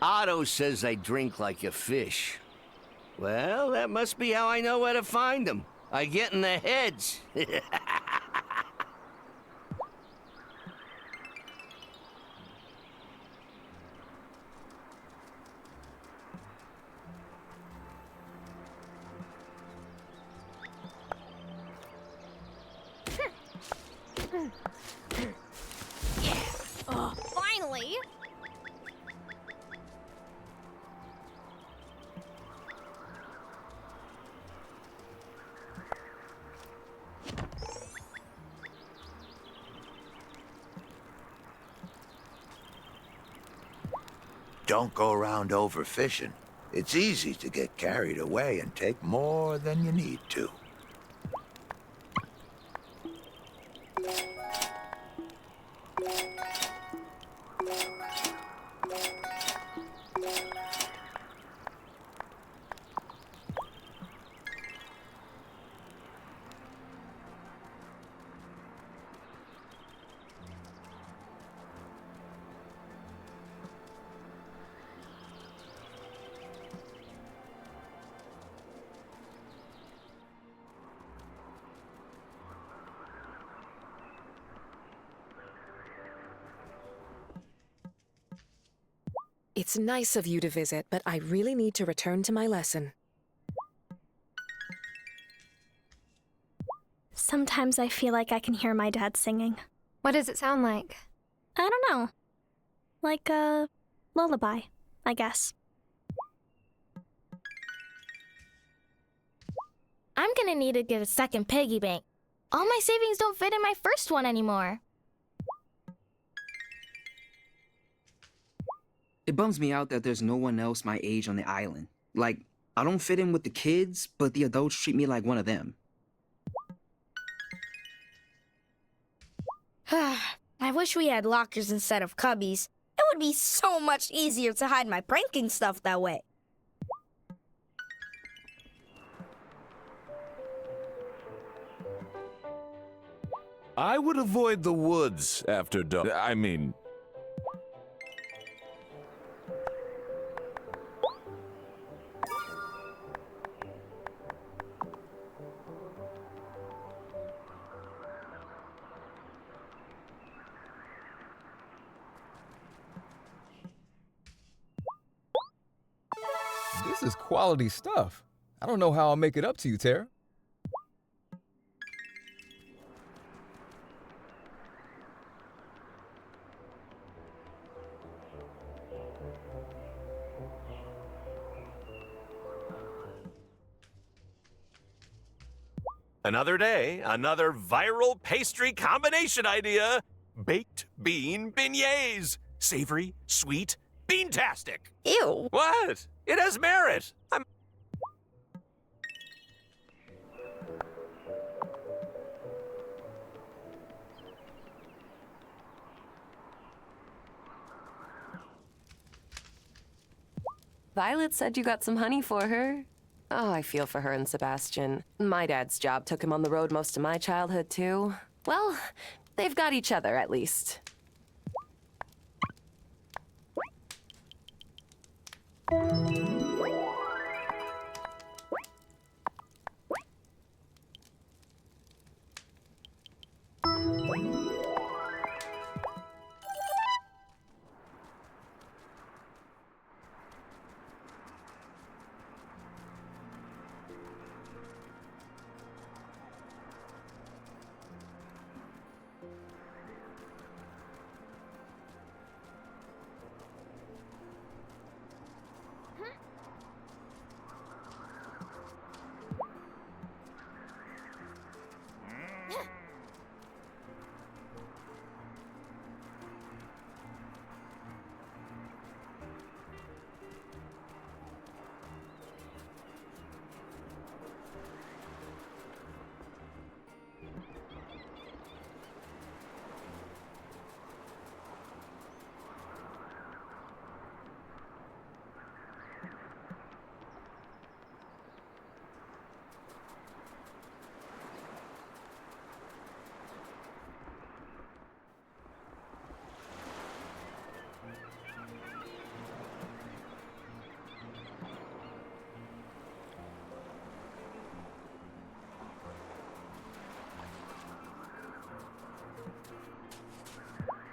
Otto says I drink like a fish. Well, that must be how I know where to find them. I get in the heads. Oh, finally! Don't go around overfishing. It's easy to get carried away and take more than you need to. It's nice of you to visit, but I really need to return to my lesson. Sometimes I feel like I can hear my dad singing. What does it sound like? I don't know. Like a lullaby, I guess. I'm gonna need to get a second piggy bank. All my savings don't fit in my first one anymore. It bums me out that there's no one else my age on the island. Like, I don't fit in with the kids, but the adults treat me like one of them. I wish we had lockers instead of cubbies. It would be so much easier to hide my pranking stuff that way. I would avoid the woods after dark. I mean... This is quality stuff. I don't know how I'll make it up to you, Tara. Another day, another viral pastry combination idea. Baked bean beignets. Savory, sweet, beantastic. Ew. What? It has merit. Violet said you got some honey for her. Oh, I feel for her and Sebastian. My dad's job took him on the road most of my childhood, too. Well, they've got each other, at least.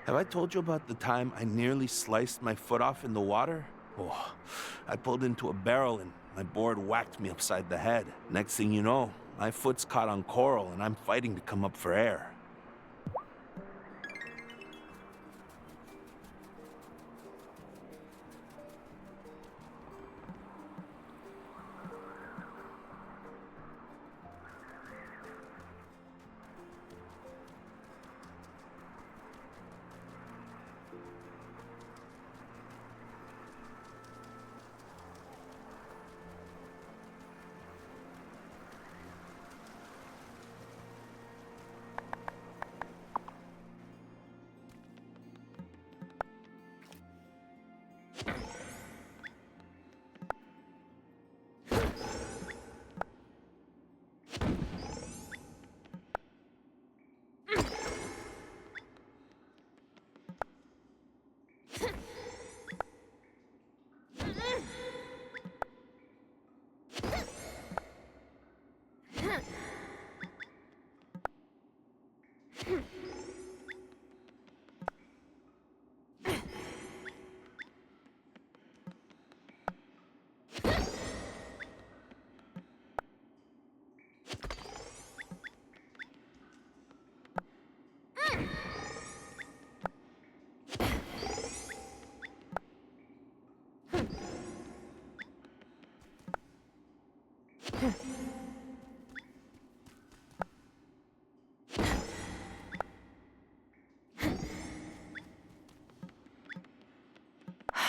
Have I told you about the time I nearly sliced my foot off in the water? Oh, I pulled into a barrel and my board whacked me upside the head. Next thing you know, my foot's caught on coral and I'm fighting to come up for air.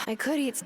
I could eat...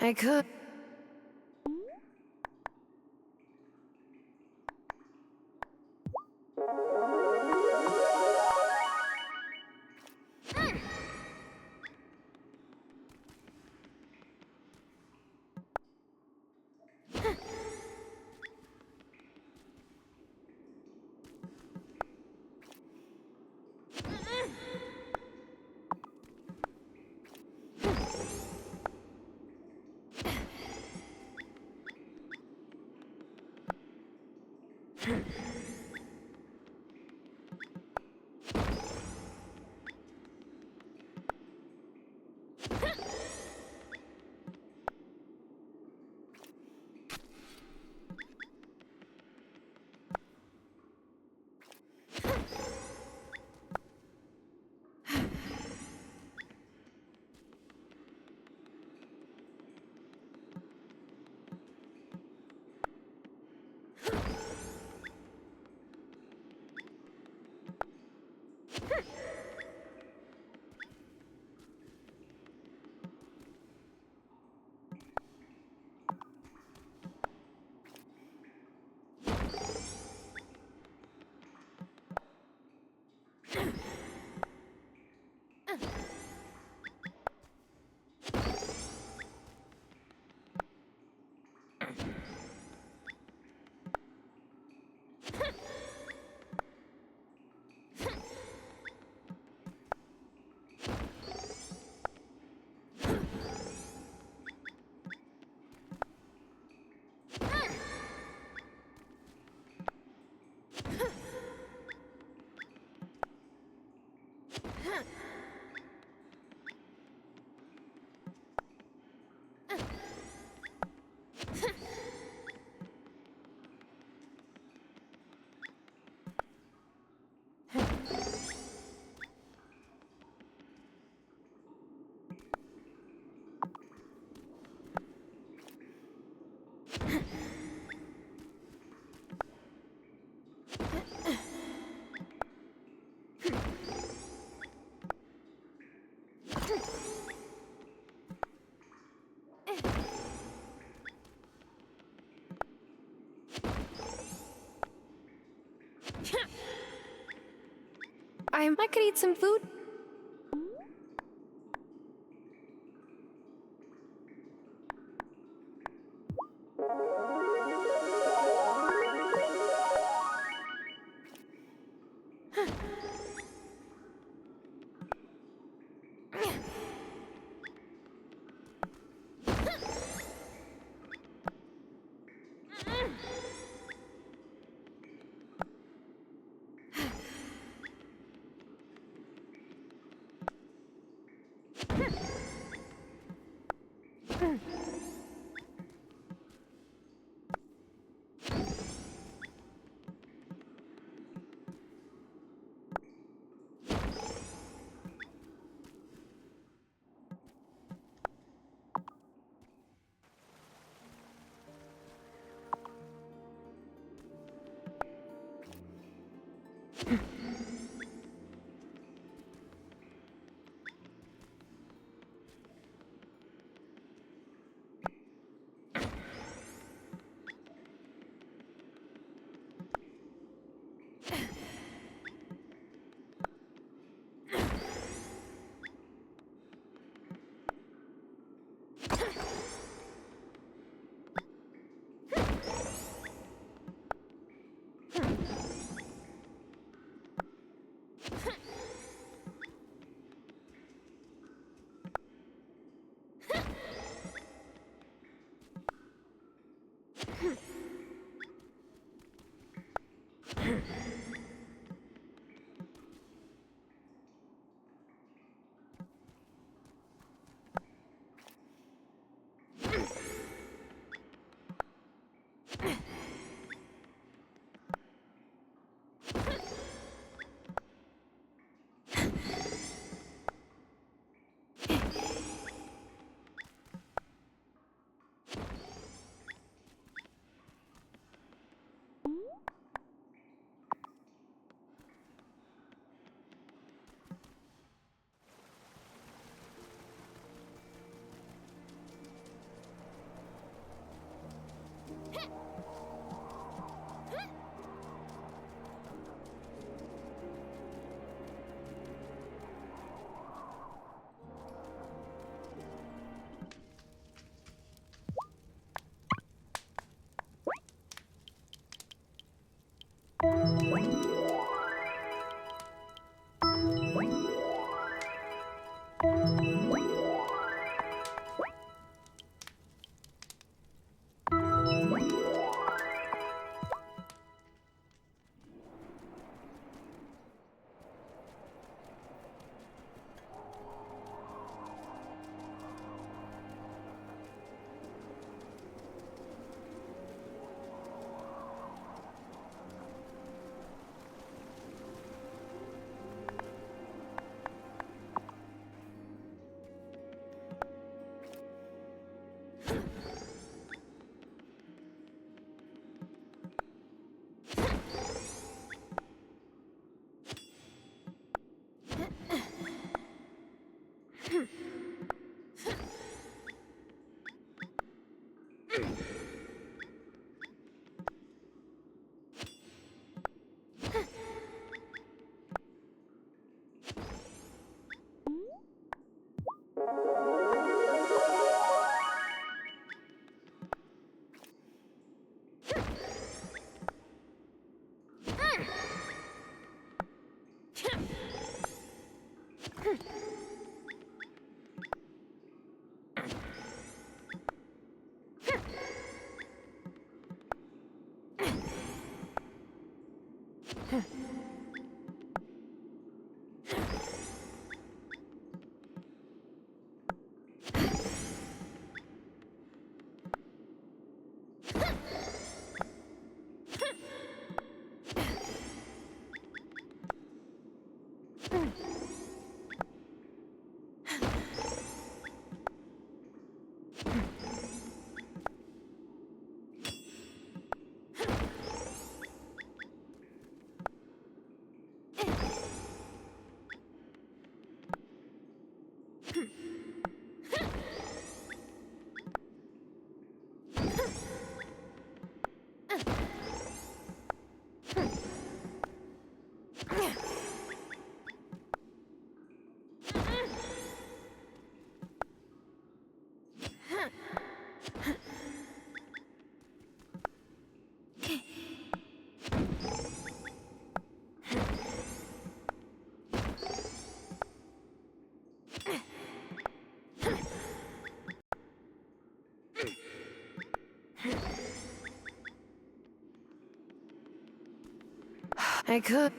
I could. I could eat some food. I could.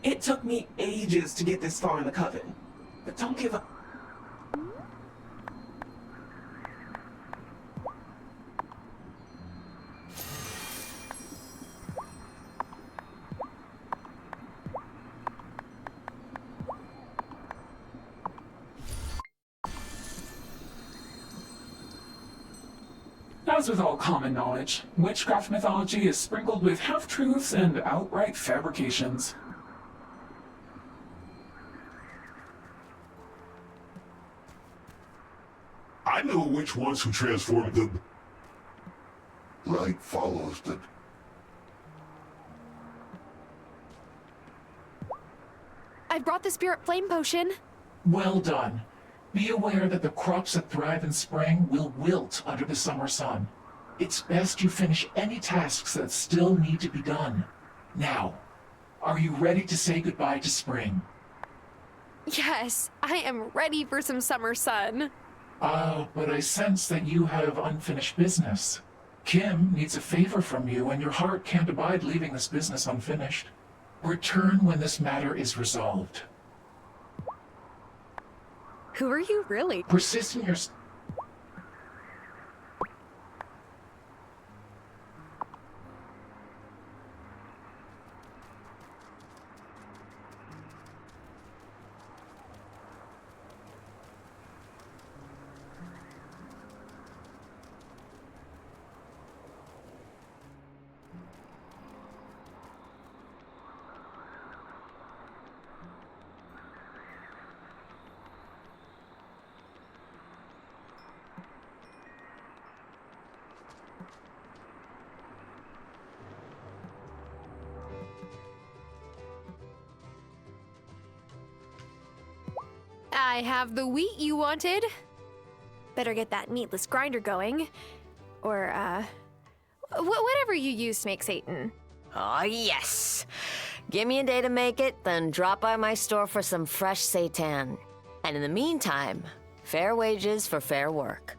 It took me ages to get this far in the coven. But don't give up. As with all common knowledge, witchcraft mythology is sprinkled with half-truths and outright fabrications. I know which ones who transformed them. Light follows them. I brought the spirit flame potion. Well done. Be aware that the crops that thrive in spring will wilt under the summer sun. It's best you finish any tasks that still need to be done. Now, are you ready to say goodbye to spring? Yes, I am ready for some summer sun. But I sense that you have unfinished business. Kim needs a favor from you, and your heart can't abide leaving this business unfinished. Return when this matter is resolved. Who are you really? Persist in your... I have the wheat you wanted. Better get that meatless grinder going. Or, whatever you use to make Satan. Oh, yes. Give me a day to make it, then drop by my store for some fresh seitan. And in the meantime, fair wages for fair work.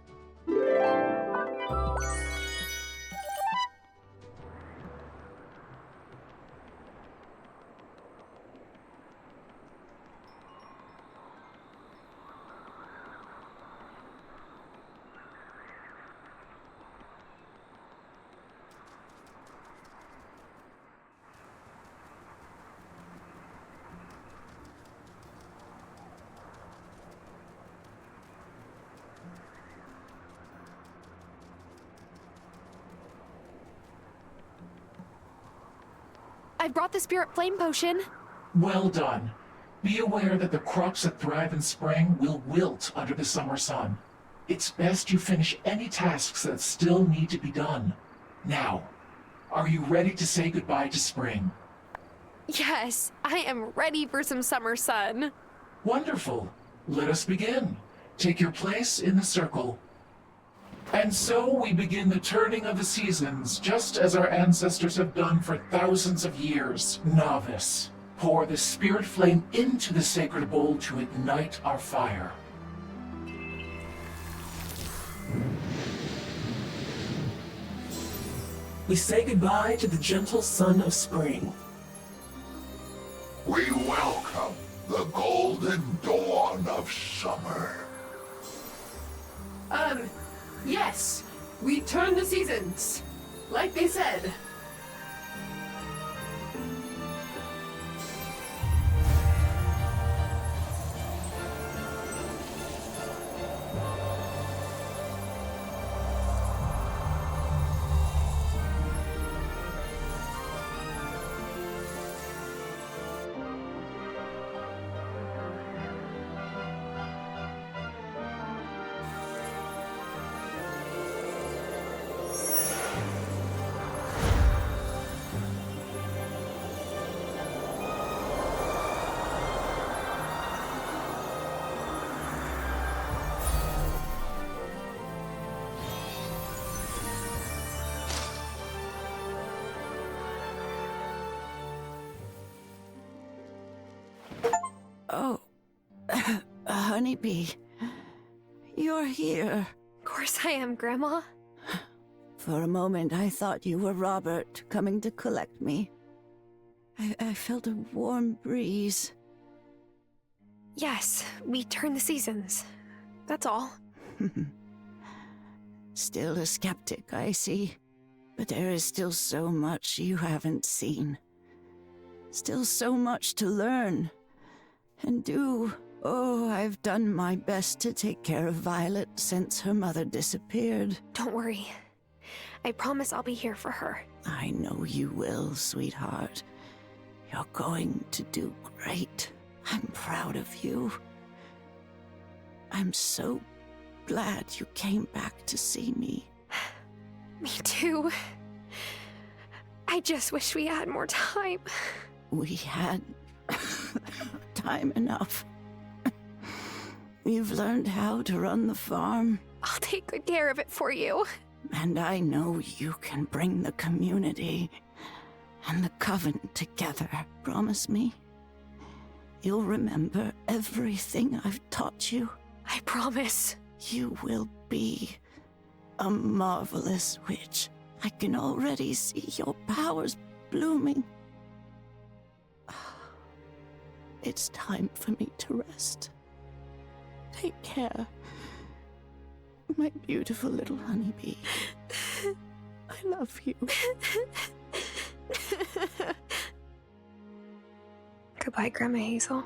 I brought the spirit flame potion. Well done. Be aware that the crops that thrive in spring will wilt under the summer sun. It's best you finish any tasks that still need to be done. Now, are you ready to say goodbye to spring? Yes, I am ready for some summer sun. Wonderful. Let us begin. Take your place in the circle. And so we begin the turning of the seasons, just as our ancestors have done for thousands of years. Novice, pour the spirit flame into the sacred bowl to ignite our fire. We say goodbye to the gentle sun of spring. We welcome the golden dawn of summer. Yes, we turn the seasons, like they said. Oh, Honeybee, you're here. Of course I am, Grandma. For a moment, I thought you were Robert coming to collect me. I felt a warm breeze. Yes, we turn the seasons. That's all. Still a skeptic, I see. But there is still so much you haven't seen. Still so much to learn and do. Oh, I've done my best to take care of Violet since her mother disappeared. Don't worry. I promise I'll be here for her. I know you will, sweetheart. You're going to do great. I'm proud of you. I'm so glad you came back to see me. Me too. I just wish we had more time. We had time enough. You've learned how to run the farm. I'll take good care of it for you. And I know you can bring the community and the coven together. Promise me? You'll remember everything I've taught you. I promise. You will be a marvelous witch. I can already see your powers blooming. It's time for me to rest. Take care, my beautiful little honeybee. I love you. Goodbye, Grandma Hazel.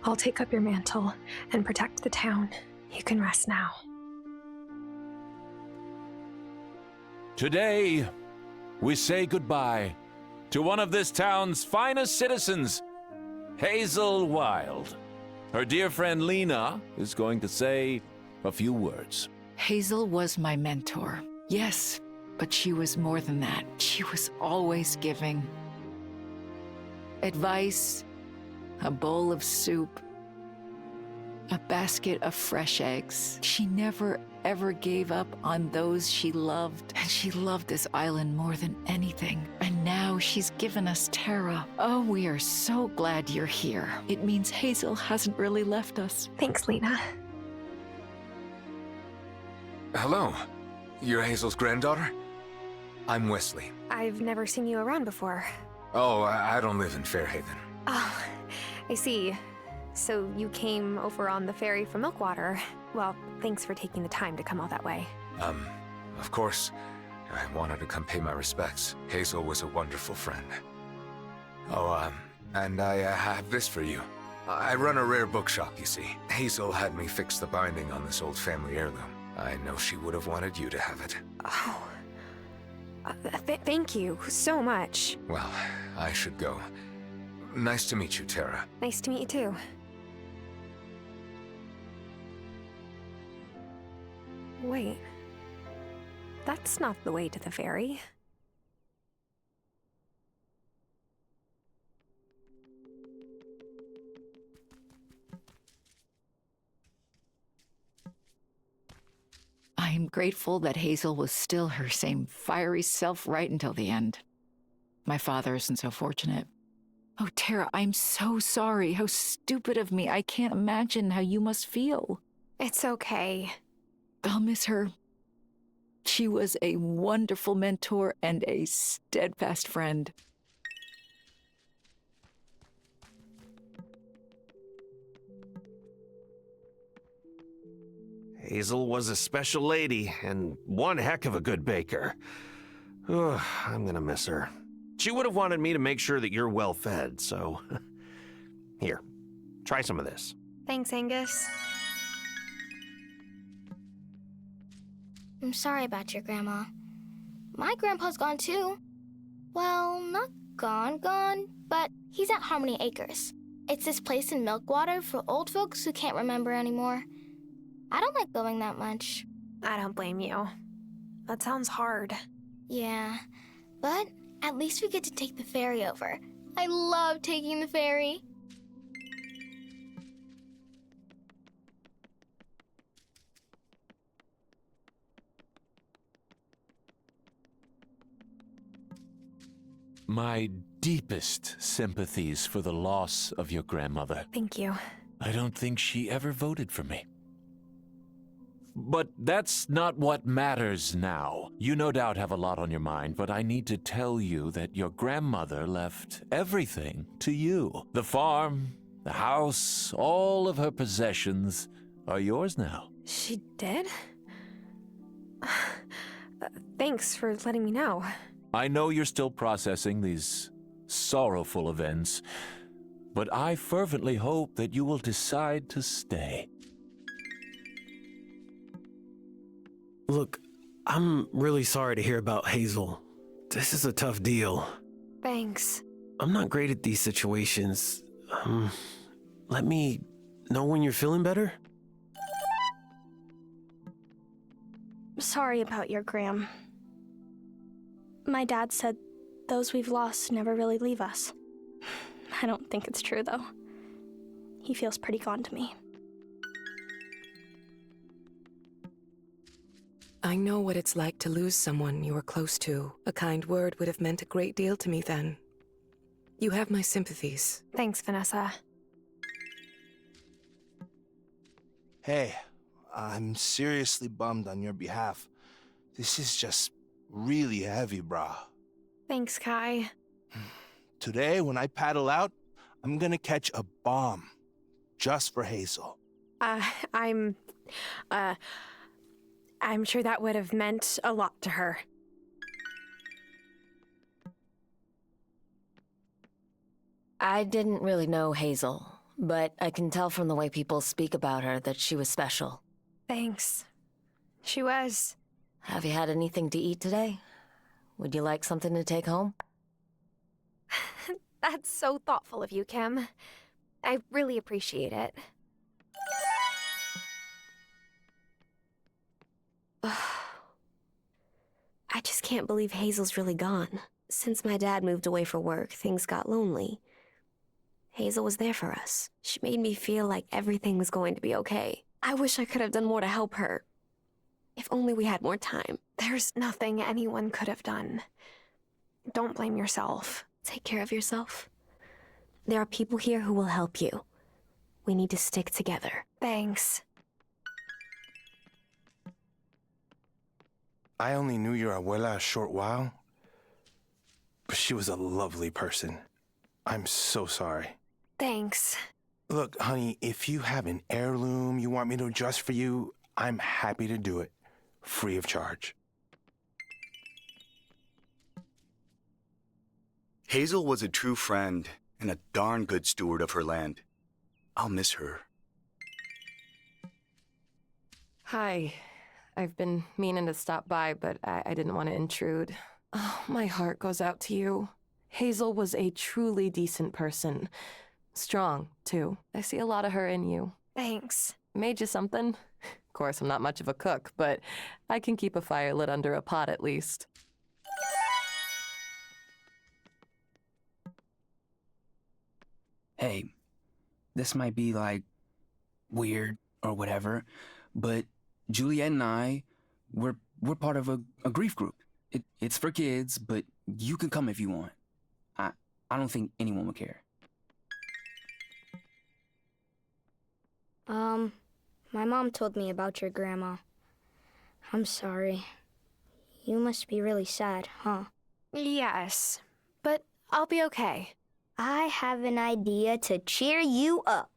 I'll take up your mantle and protect the town. You can rest now. Today, we say goodbye to one of this town's finest citizens, Hazel Wylde. Her dear friend Lena is going to say a few words. Hazel was my mentor. Yes, but she was more than that. She was always giving. Advice, a bowl of soup, a basket of fresh eggs. She never, ever gave up on those she loved. And she loved this island more than anything. And now she's given us Tara. Oh, we are so glad you're here. It means Hazel hasn't really left us. Thanks, Lena. Hello. You're Hazel's granddaughter? I'm Wesley. I've never seen you around before. Oh, I don't live in Fairhaven. Oh, I see. So you came over on the ferry from Milkwater. Well, thanks for taking the time to come all that way. Of course. I wanted to come pay my respects. Hazel was a wonderful friend. Oh, and I have this for you. I run a rare bookshop, you see. Hazel had me fix the binding on this old family heirloom. I know she would have wanted you to have it. Oh. Thank you so much. Well, I should go. Nice to meet you, Tara. Nice to meet you too. Wait. That's not the way to the ferry. I'm grateful that Hazel was still her same fiery self right until the end. My father isn't so fortunate. Oh, Tara, I'm so sorry. How stupid of me. I can't imagine how you must feel. It's okay. I'll miss her. She was a wonderful mentor and a steadfast friend. Hazel was a special lady, and one heck of a good baker. Ugh, I'm gonna miss her. She would have wanted me to make sure that you're well fed, so... Here, try some of this. Thanks, Angus. I'm sorry about your grandma. My grandpa's gone too. Well, not gone, but he's at Harmony Acres. It's this place in Milkwater for old folks who can't remember anymore. I don't like going that much. I don't blame you. That sounds hard. Yeah, but at least we get to take the ferry over. I love taking the ferry. My deepest sympathies for the loss of your grandmother. Thank you. I don't think she ever voted for me. But that's not what matters now. You no doubt have a lot on your mind, but I need to tell you that your grandmother left everything to you. The farm, the house, all of her possessions are yours now. She did? Thanks for letting me know. I know you're still processing these sorrowful events, but I fervently hope that you will decide to stay. Look, I'm really sorry to hear about Hazel. This is a tough deal. Thanks. I'm not great at these situations. Let me know when you're feeling better? Sorry about your Gram. My dad said those we've lost never really leave us. I don't think it's true, though. He feels pretty gone to me. I know what it's like to lose someone you were close to. A kind word would have meant a great deal to me then. You have my sympathies. Thanks, Vanessa. Hey, I'm seriously bummed on your behalf. This is just really heavy, brah. Thanks, Kai. Today, when I paddle out, I'm gonna catch a bomb. Just for Hazel. I'm sure that would have meant a lot to her. I didn't really know Hazel, but I can tell from the way people speak about her that she was special. Thanks. She was. Have you had anything to eat today? Would you like something to take home? That's so thoughtful of you, Kim. I really appreciate it. I just can't believe Hazel's really gone. Since my dad moved away for work, things got lonely. Hazel was there for us. She made me feel like everything was going to be okay. I wish I could have done more to help her. If only we had more time. There's nothing anyone could have done. Don't blame yourself. Take care of yourself. There are people here who will help you. We need to stick together. Thanks. I only knew your abuela a short while, but she was a lovely person. I'm so sorry. Thanks. Look, honey, if you have an heirloom you want me to adjust for you, I'm happy to do it, free of charge. Hazel was a true friend and a darn good steward of her land. I'll miss her. Hi. I've been meaning to stop by, but I didn't want to intrude. Oh, my heart goes out to you. Hazel was a truly decent person. Strong, too. I see a lot of her in you. Thanks. Made you something? Of course, I'm not much of a cook, but I can keep a fire lit under a pot at least. Hey, this might be, like, weird or whatever, but Juliet and I, we're part of a grief group. It's for kids, but you can come if you want. I don't think anyone would care. My mom told me about your grandma. I'm sorry. You must be really sad, huh? Yes, but I'll be okay. I have an idea to cheer you up.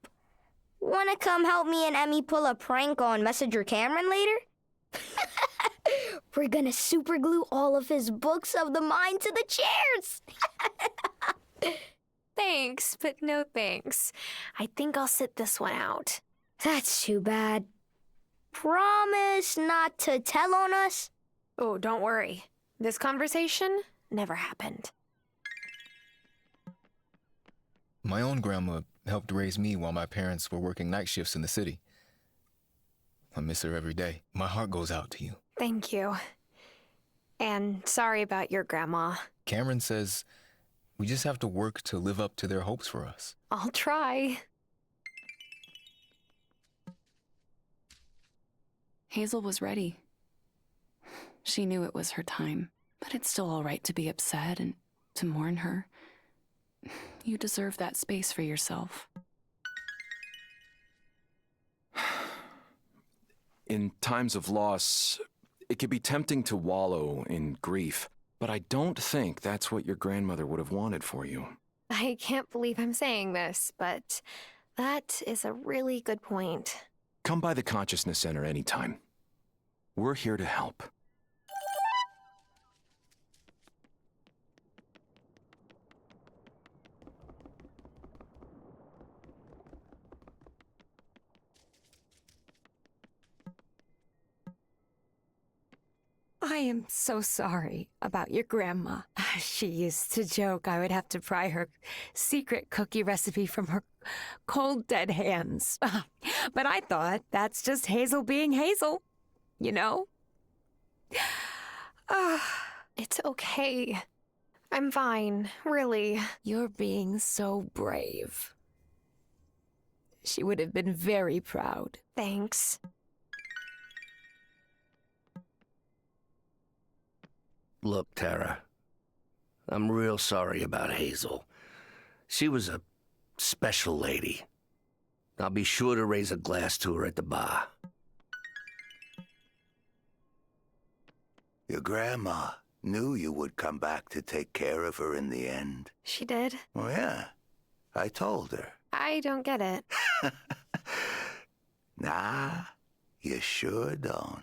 Wanna come help me and Emmy pull a prank on Messenger Cameron later? We're gonna super glue all of his books of the mind to the chairs. Thanks, but no thanks. I think I'll sit this one out. That's too bad. Promise not to tell on us? Oh, don't worry. This conversation never happened. My own grandma helped raise me while my parents were working night shifts in the city. I miss her every day. My heart goes out to you. Thank you. And sorry about your grandma. Cameron says we just have to work to live up to their hopes for us. I'll try. Hazel was ready. She knew it was her time, but it's still all right to be upset and to mourn her. You deserve that space for yourself. In times of loss, it can be tempting to wallow in grief, but I don't think that's what your grandmother would have wanted for you. I can't believe I'm saying this, but that is a really good point. Come by the Consciousness Center anytime. We're here to help. I am so sorry about your grandma. She used to joke I would have to pry her secret cookie recipe from her cold, dead hands. But I thought that's just Hazel being Hazel, you know? It's okay. I'm fine, really. You're being so brave. She would have been very proud. Thanks. Look, Tara, I'm real sorry about Hazel. She was a special lady. I'll be sure to raise a glass to her at the bar. Your grandma knew you would come back to take care of her in the end. She did? Oh, yeah. I told her. I don't get it. Nah, you sure don't.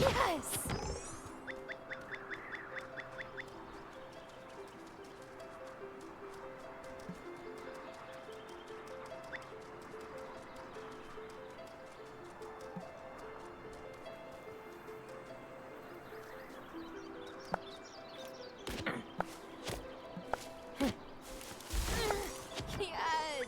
Yes! Yes!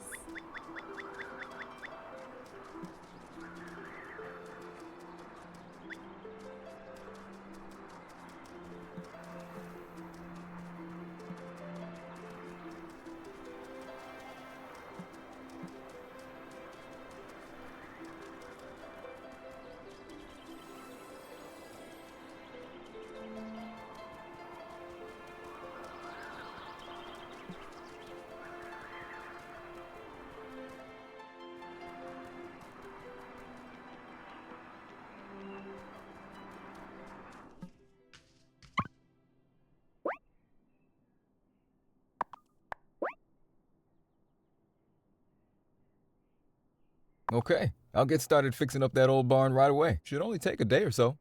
Okay, I'll get started fixing up that old barn right away. Should only take a day or so.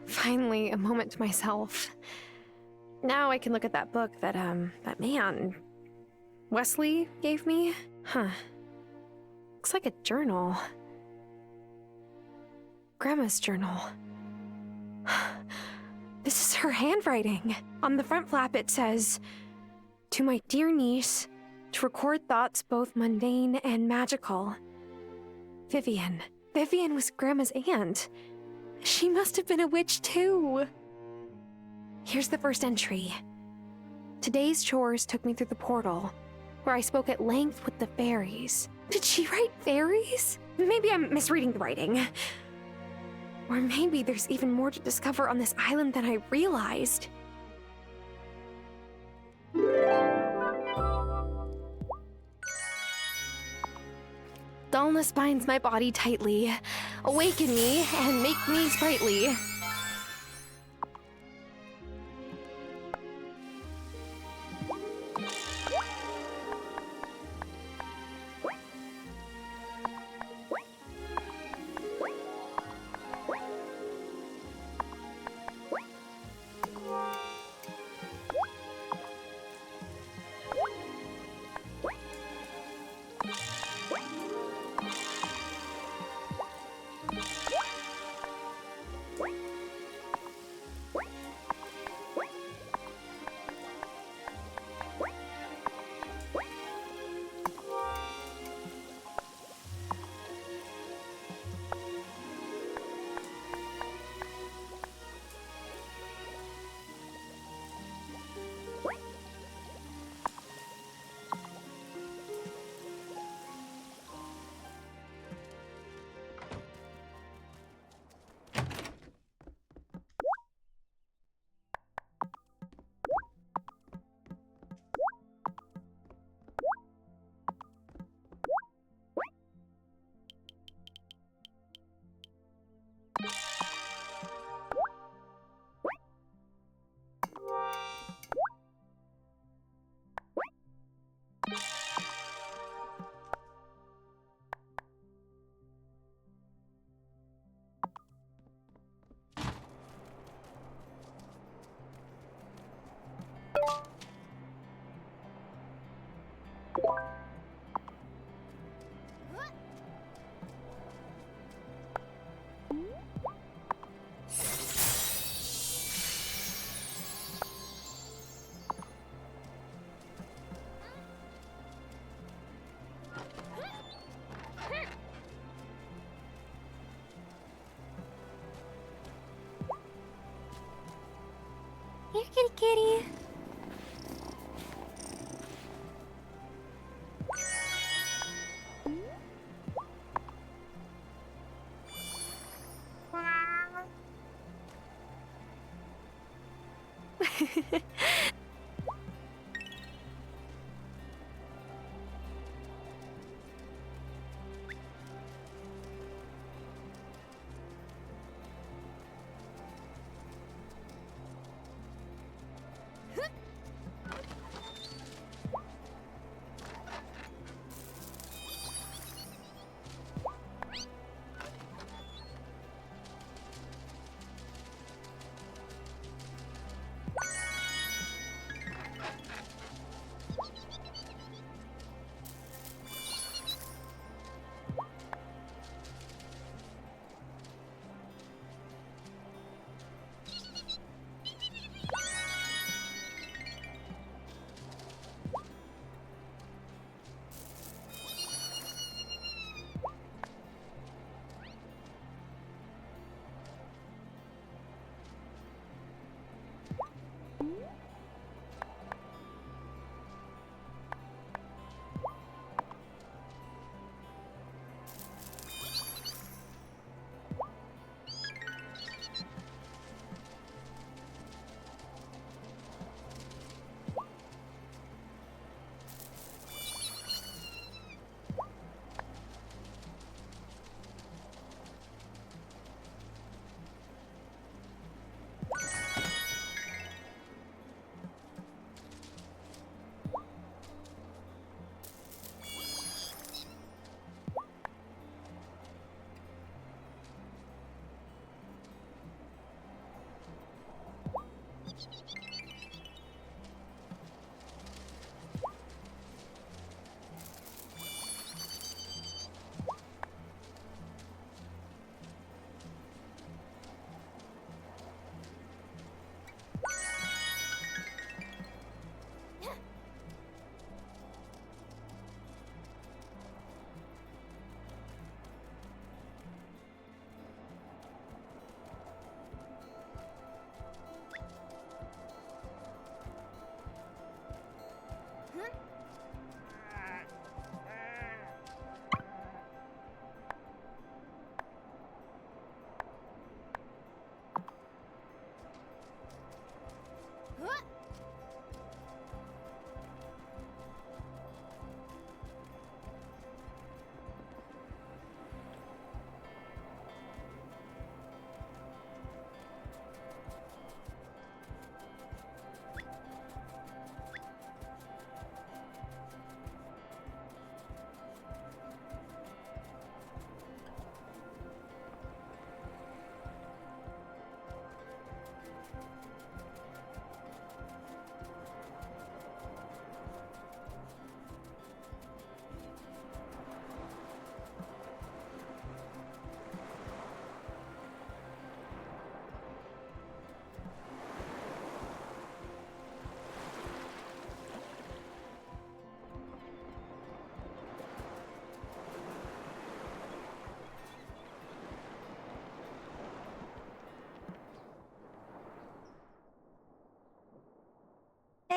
Finally, a moment to myself. Now I can look at that book that man, Wesley gave me. Huh. Looks like a journal. Grandma's journal. This is her handwriting. On the front flap it says, "To my dear niece, to record thoughts both mundane and magical. Vivian." Vivian was Grandma's aunt. She must have been a witch too. Here's the first entry. Today's chores took me through the portal, where I spoke at length with the fairies. Did she write fairies? Maybe I'm misreading the writing. Or maybe there's even more to discover on this island than I realized. Dullness binds my body tightly. Awaken me and make me sprightly. Here, kitty kitty.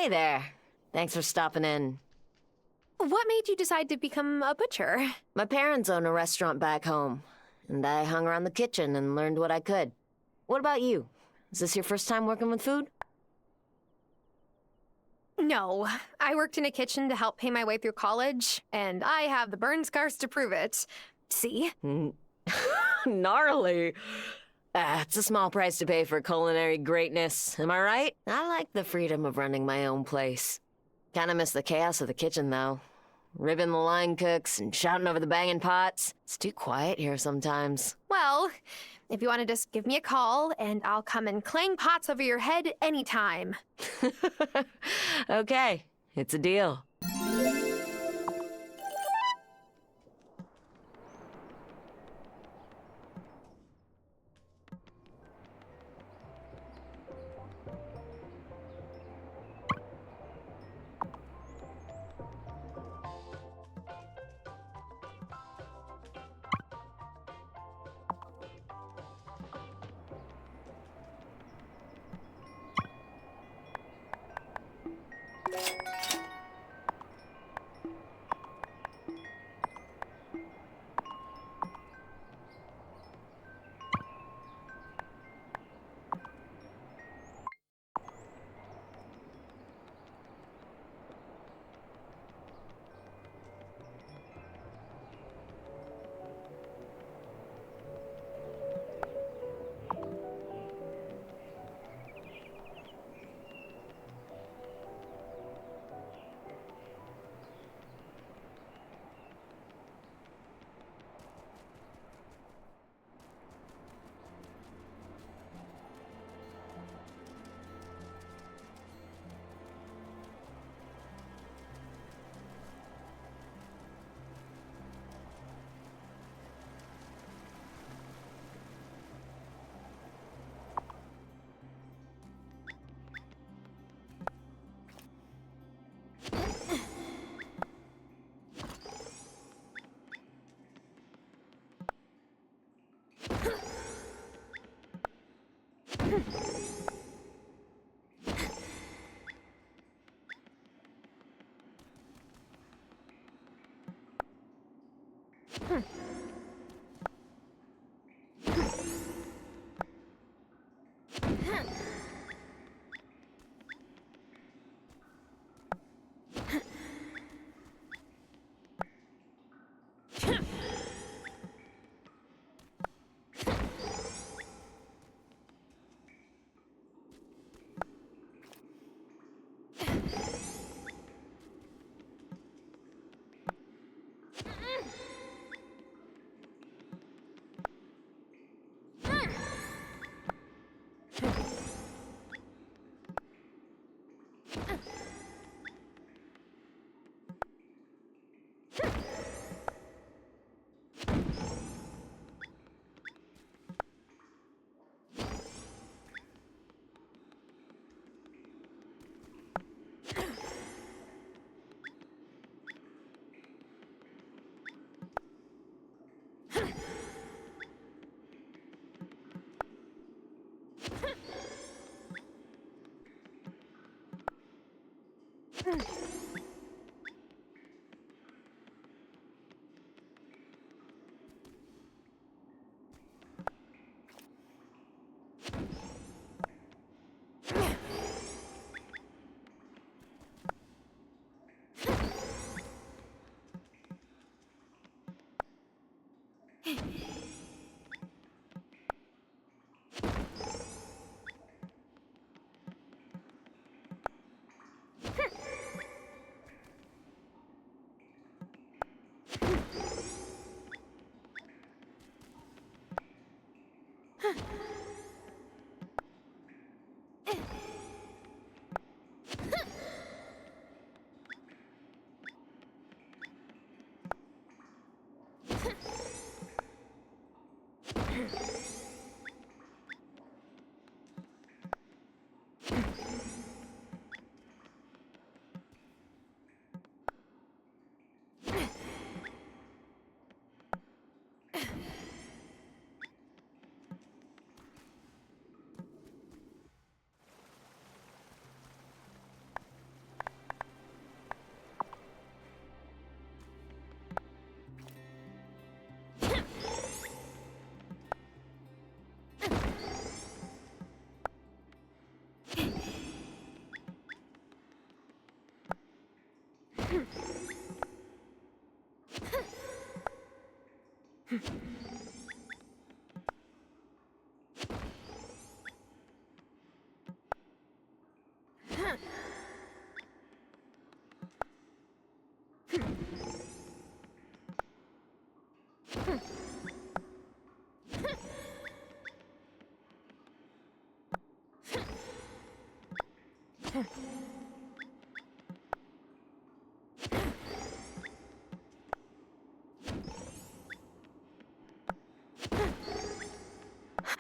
Hey there. Thanks for stopping in. What made you decide to become a butcher? My parents own a restaurant back home, and I hung around the kitchen and learned what I could. What about you? Is this your first time working with food? No, I worked in a kitchen to help pay my way through college, and I have the burn scars to prove it. See? Gnarly. It's a small price to pay for culinary greatness, am I right? I like the freedom of running my own place. Kinda miss the chaos of the kitchen, though. Ribbing the line cooks and shouting over the banging pots. It's too quiet here sometimes. Well, if you want to just give me a call, and I'll come and clang pots over your head anytime. Okay, it's a deal.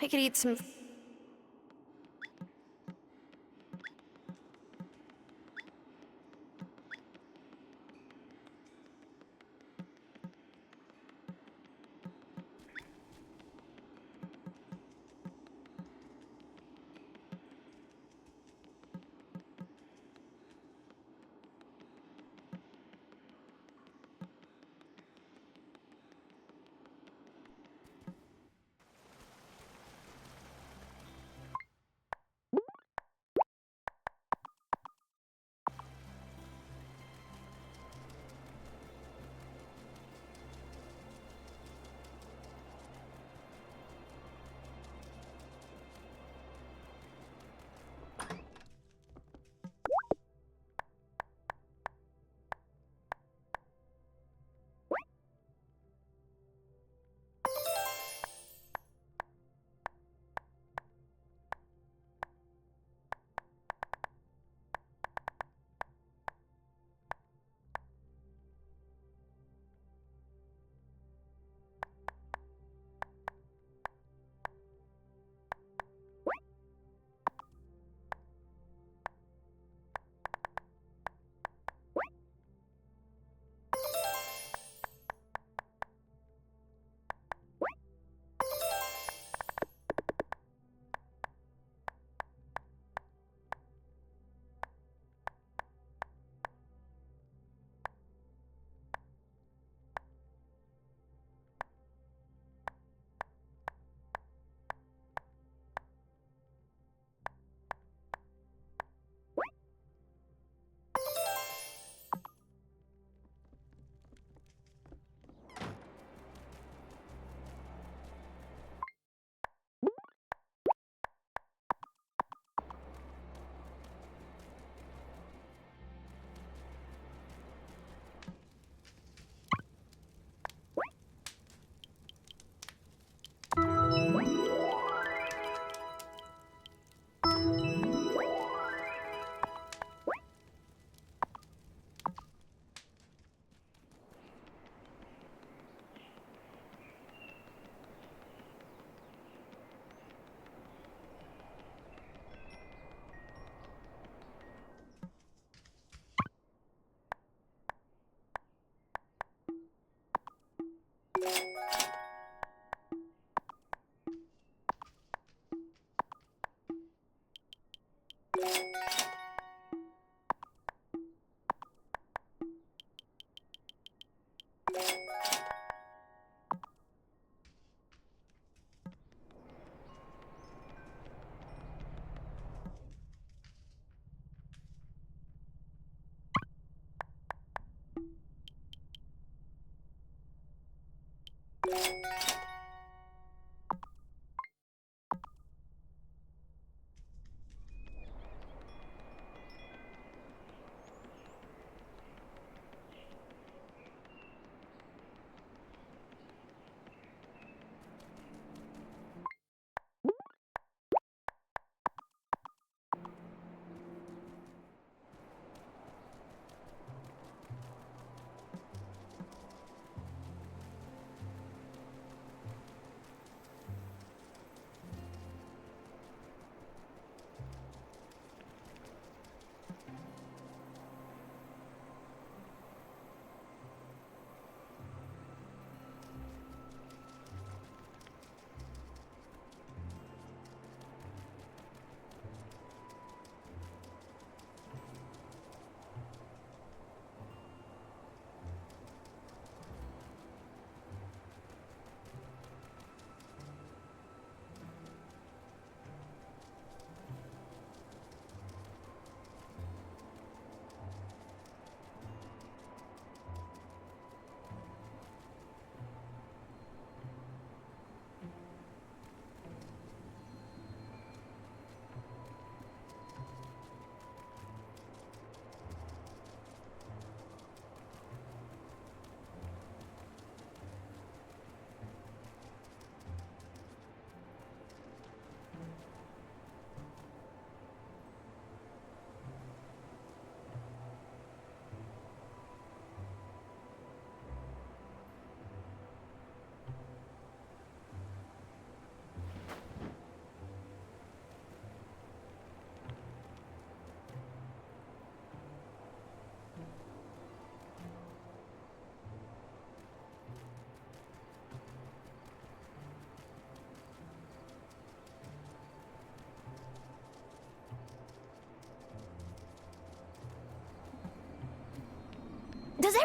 I could eat some.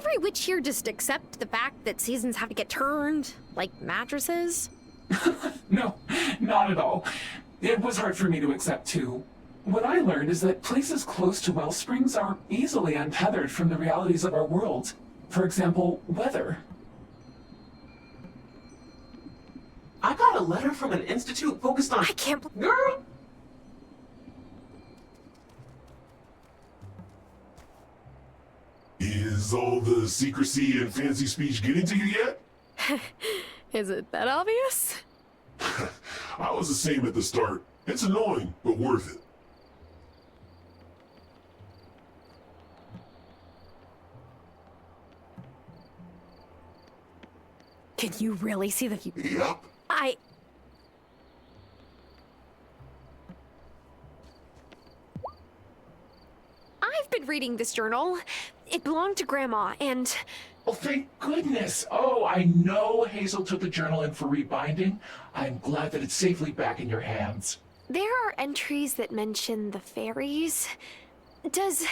every witch here just accept the fact that seasons have to get turned? Like mattresses? No, not at all. It was hard for me to accept too. What I learned is that places close to well springs are easily untethered from the realities of our world. For example, weather. I got a letter from an institute focused on— I can't Girl! Is all the secrecy and fancy speech getting to you yet? Is it that obvious? I was the same at the start. It's annoying, but worth it. Can you really see the Yep. I've been reading this journal. It belonged to Grandma, and... Oh, thank goodness. Oh, I know Hazel took the journal in for rebinding. I'm glad that it's safely back in your hands. There are entries that mention the fairies. Does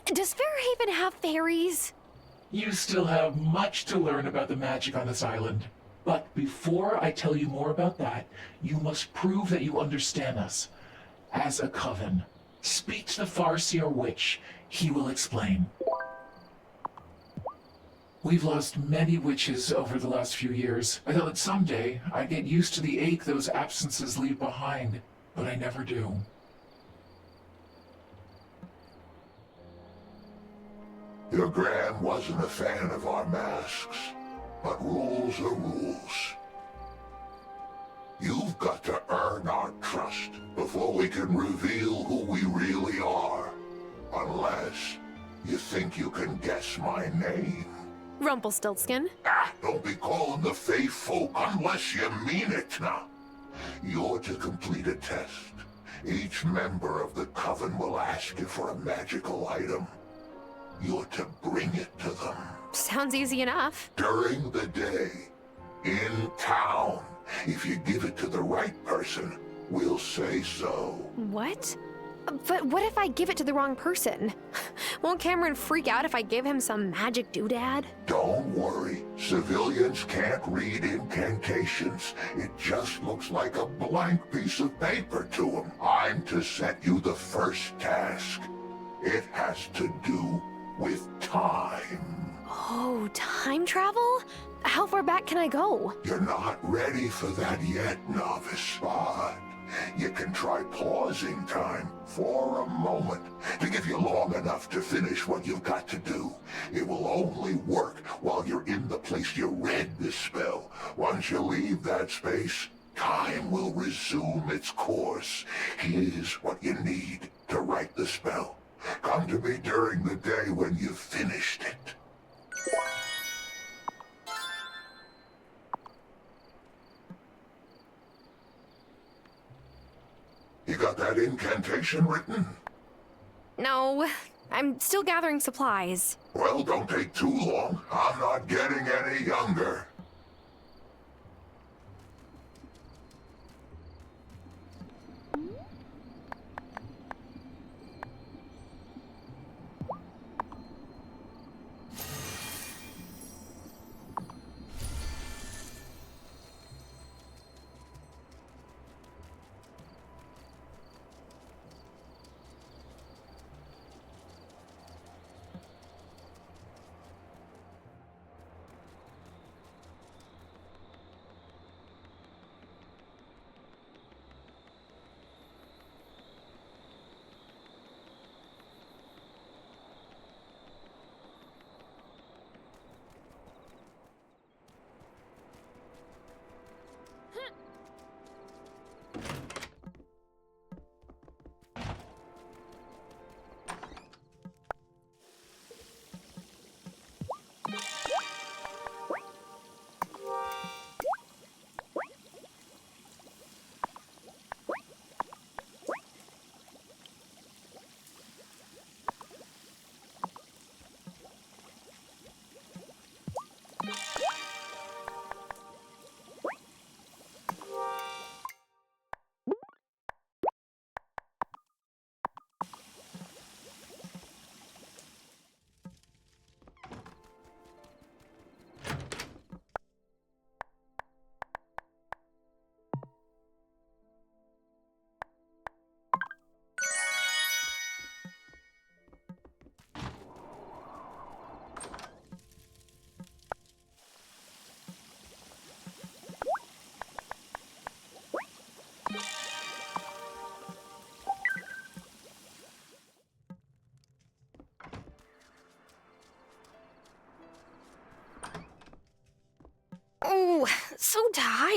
Fairhaven have fairies? You still have much to learn about the magic on this island. But before I tell you more about that, you must prove that you understand us. As a coven, speak to the Farseer witch. He will explain. We've lost many witches over the last few years. I thought that someday I'd get used to the ache those absences leave behind, but I never do. Your Gran wasn't a fan of our masks, but rules are rules. You've got to earn our trust before we can reveal who we really are. Unless you think you can guess my name. Rumpelstiltskin. Don't be calling the Fae folk unless you mean it now. You're to complete a test. Each member of the Coven will ask you for a magical item. You're to bring it to them. Sounds easy enough. During the day, in town. If you give it to the right person, we'll say so. What? But what if I give it to the wrong person? Won't Cameron freak out if I give him some magic doodad? Don't worry. Civilians can't read incantations. It just looks like a blank piece of paper to them. I'm to set you the first task. It has to do with time. Oh, time travel? How far back can I go? You're not ready for that yet, novice, but you can try pausing time for a moment to give you long enough to finish what you've got to do. It will only work while you're in the place you read the spell. Once you leave that space, time will resume its course. Here's what you need to write the spell. Come to me during the day when you've finished it. You got that incantation written? No, I'm still gathering supplies. Well, don't take too long. I'm not getting any younger.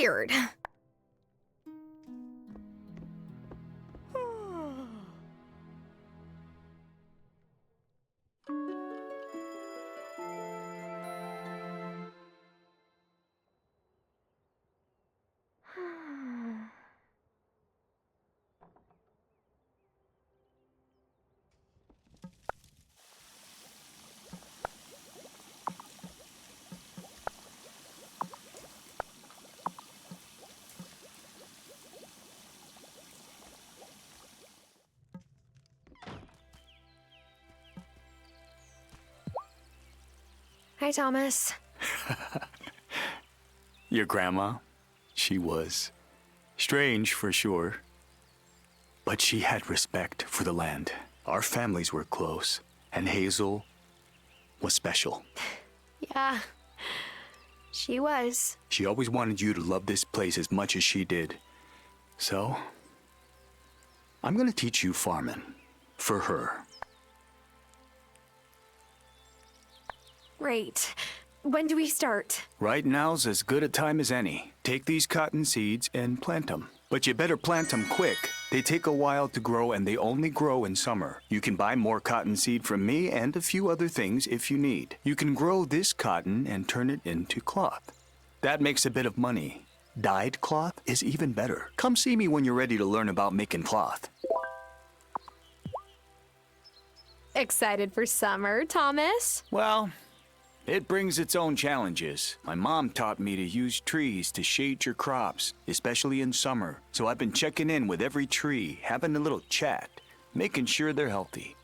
tired. Hi, Thomas. Your grandma, she was strange for sure, but she had respect for the land. Our families were close, and Hazel was special. Yeah, she was. She always wanted you to love this place as much as she did. So, I'm gonna teach you farming for her. Great. When do we start? Right now's as good a time as any. Take these cotton seeds and plant them. But you better plant them quick. They take a while to grow and they only grow in summer. You can buy more cotton seed from me and a few other things if you need. You can grow this cotton and turn it into cloth. That makes a bit of money. Dyed cloth is even better. Come see me when you're ready to learn about making cloth. Excited for summer, Thomas? Well, it brings its own challenges. My mom taught me to use trees to shade your crops, especially in summer. So I've been checking in with every tree, having a little chat, making sure they're healthy.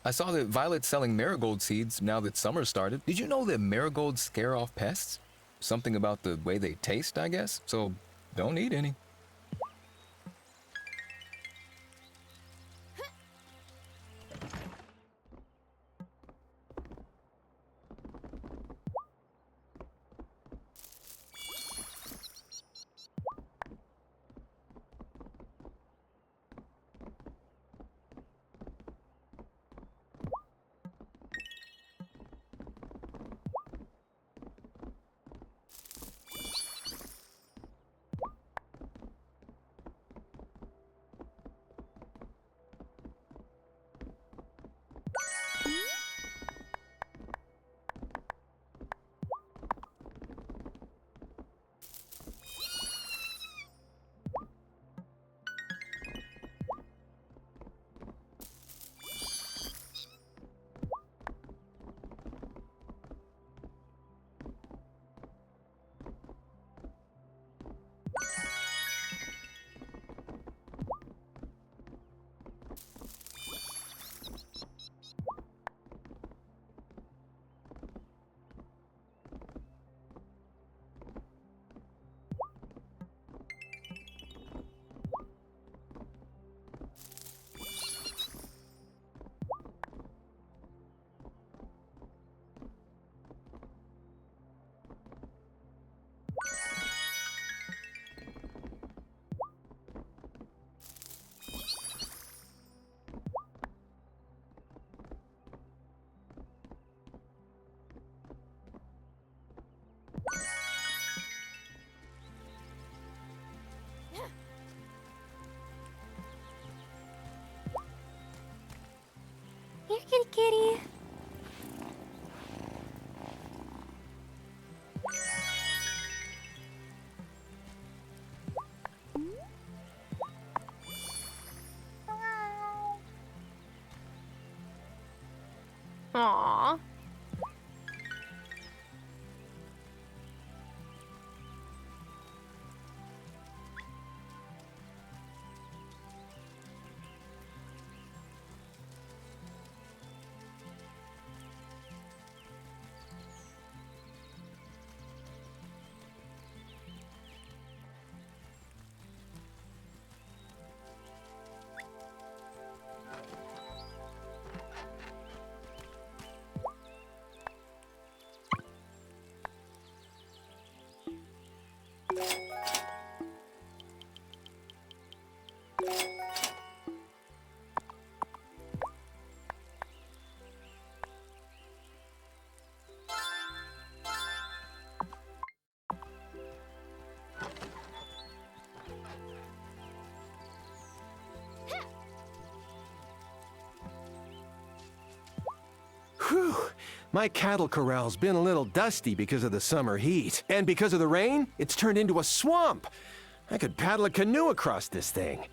I saw that Violet's selling marigold seeds now that summer started. Did you know that marigolds scare off pests? Something about the way they taste, I guess. So don't eat any. Here, kitty kitty. Aww. Whew! My cattle corral's been a little dusty because of the summer heat. And because of the rain, it's turned into a swamp. I could paddle a canoe across this thing.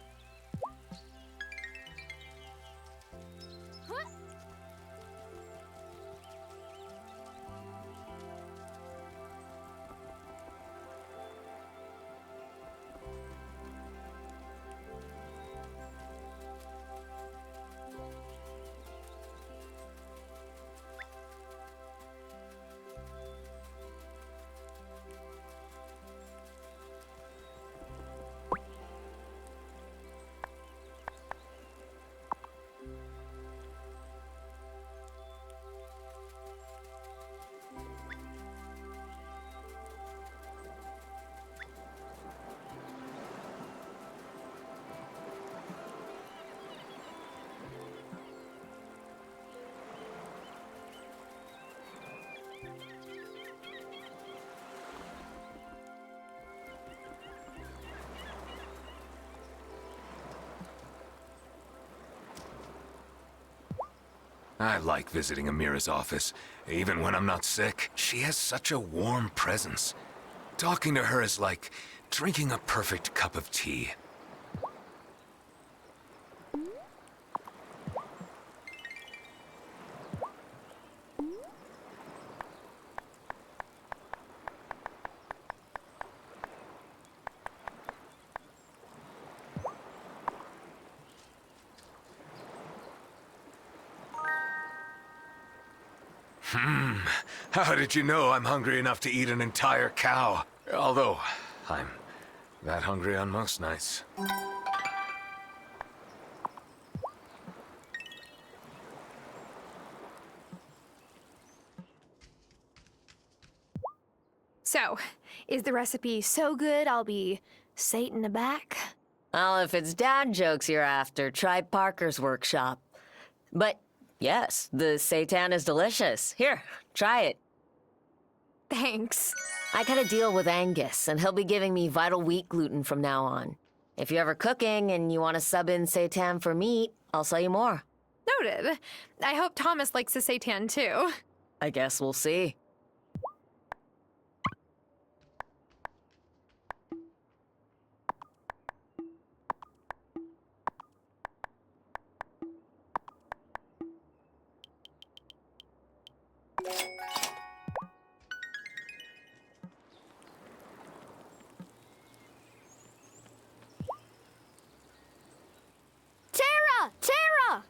I like visiting Amira's office, even when I'm not sick. She has such a warm presence. Talking to her is like drinking a perfect cup of tea. How did you know I'm hungry enough to eat an entire cow? Although, I'm that hungry on most nights. So, is the recipe so good I'll be Satan aback? Well, if it's dad jokes you're after, try Parker's workshop. But yes, the seitan is delicious. Here, try it. Thanks. I got a deal with Angus, and he'll be giving me vital wheat gluten from now on. If you're ever cooking and you want to sub in seitan for meat, I'll sell you more. Noted. I hope Thomas likes the seitan too. I guess we'll see.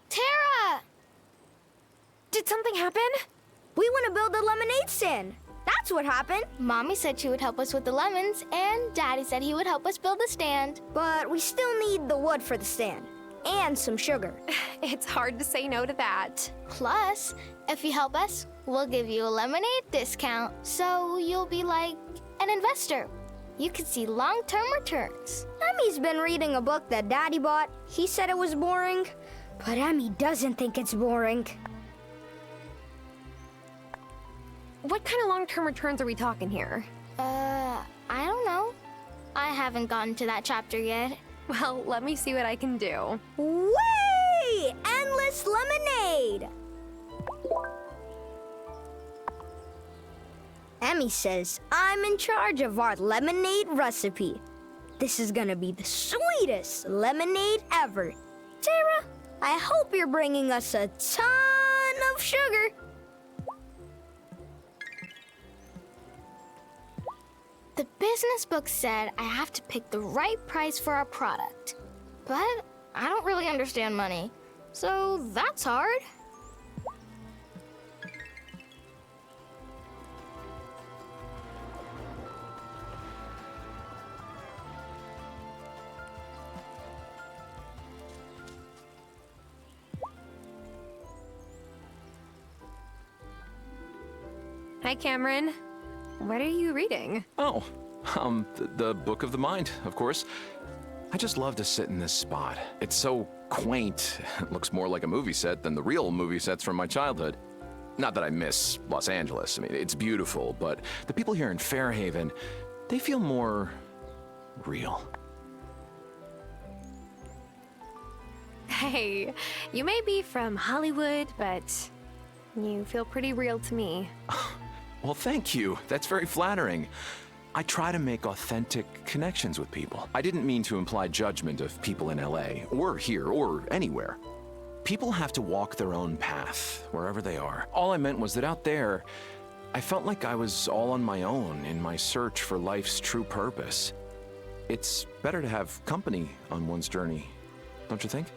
Tara! Did something happen? We want to build a lemonade stand. That's what happened. Mommy said she would help us with the lemons, and Daddy said he would help us build the stand. But we still need the wood for the stand. And some sugar. It's hard to say no to that. Plus, if you help us, we'll give you a lemonade discount. So you'll be like an investor. You can see long-term returns. Emmy's been reading a book that Daddy bought. He said it was boring, but Emmy doesn't think it's boring. What kind of long-term returns are we talking here? I don't know. I haven't gotten to that chapter yet. Well, let me see what I can do. Whee! Endless lemonade! Emmy says I'm in charge of our lemonade recipe. This is gonna be the sweetest lemonade ever. Tara, I hope you're bringing us a ton of sugar. The business book said I have to pick the right price for our product. But I don't really understand money, so that's hard. Hi, Cameron. What are you reading? Oh, the Book of the Mind, of course. I just love to sit in this spot. It's so quaint. It looks more like a movie set than the real movie sets from my childhood. Not that I miss Los Angeles. I mean, it's beautiful, but the people here in Fairhaven, they feel more real. Hey, you may be from Hollywood, but you feel pretty real to me. Well, thank you. That's very flattering. I try to make authentic connections with people. I didn't mean to imply judgment of people in LA, or here, or anywhere. People have to walk their own path, wherever they are. All I meant was that out there, I felt like I was all on my own in my search for life's true purpose. It's better to have company on one's journey, don't you think?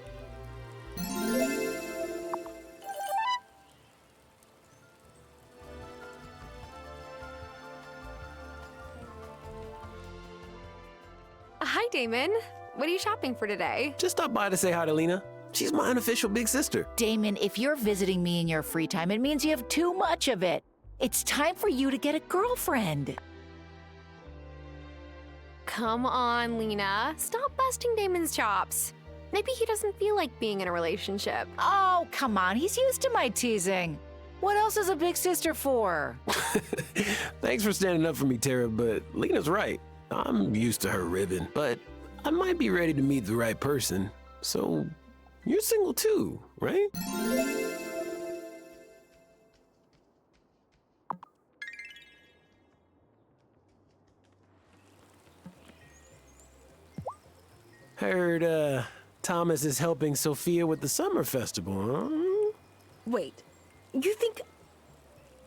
Hi, Damon. What are you shopping for today? Just stopped by to say hi to Lena. She's my unofficial big sister. Damon, if you're visiting me in your free time, it means you have too much of it. It's time for you to get a girlfriend. Come on, Lena. Stop busting Damon's chops. Maybe he doesn't feel like being in a relationship. Oh, come on. He's used to my teasing. What else is a big sister for? Thanks for standing up for me, Tara, but Lena's right. I'm used to her ribbing, but I might be ready to meet the right person. So, you're single too, right? Heard, Thomas is helping Sophia with the summer festival, huh? Wait, you think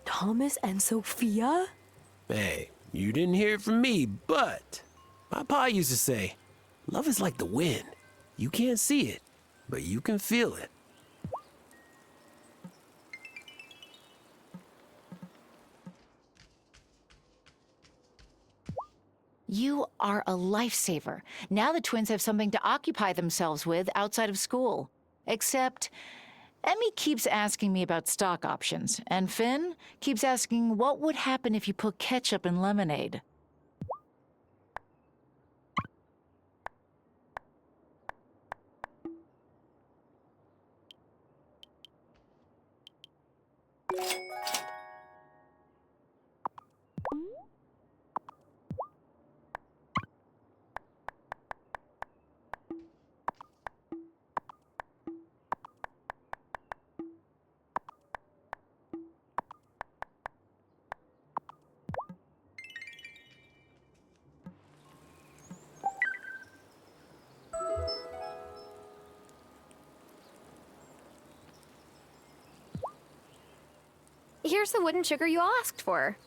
Thomas and Sophia? Hey, you didn't hear it from me, but my pa used to say, love is like the wind. You can't see it, but you can feel it. You are a lifesaver. Now the twins have something to occupy themselves with outside of school. Except, Emmy keeps asking me about stock options, and Finn keeps asking what would happen if you put ketchup in lemonade. Here's the wooden sugar you asked for.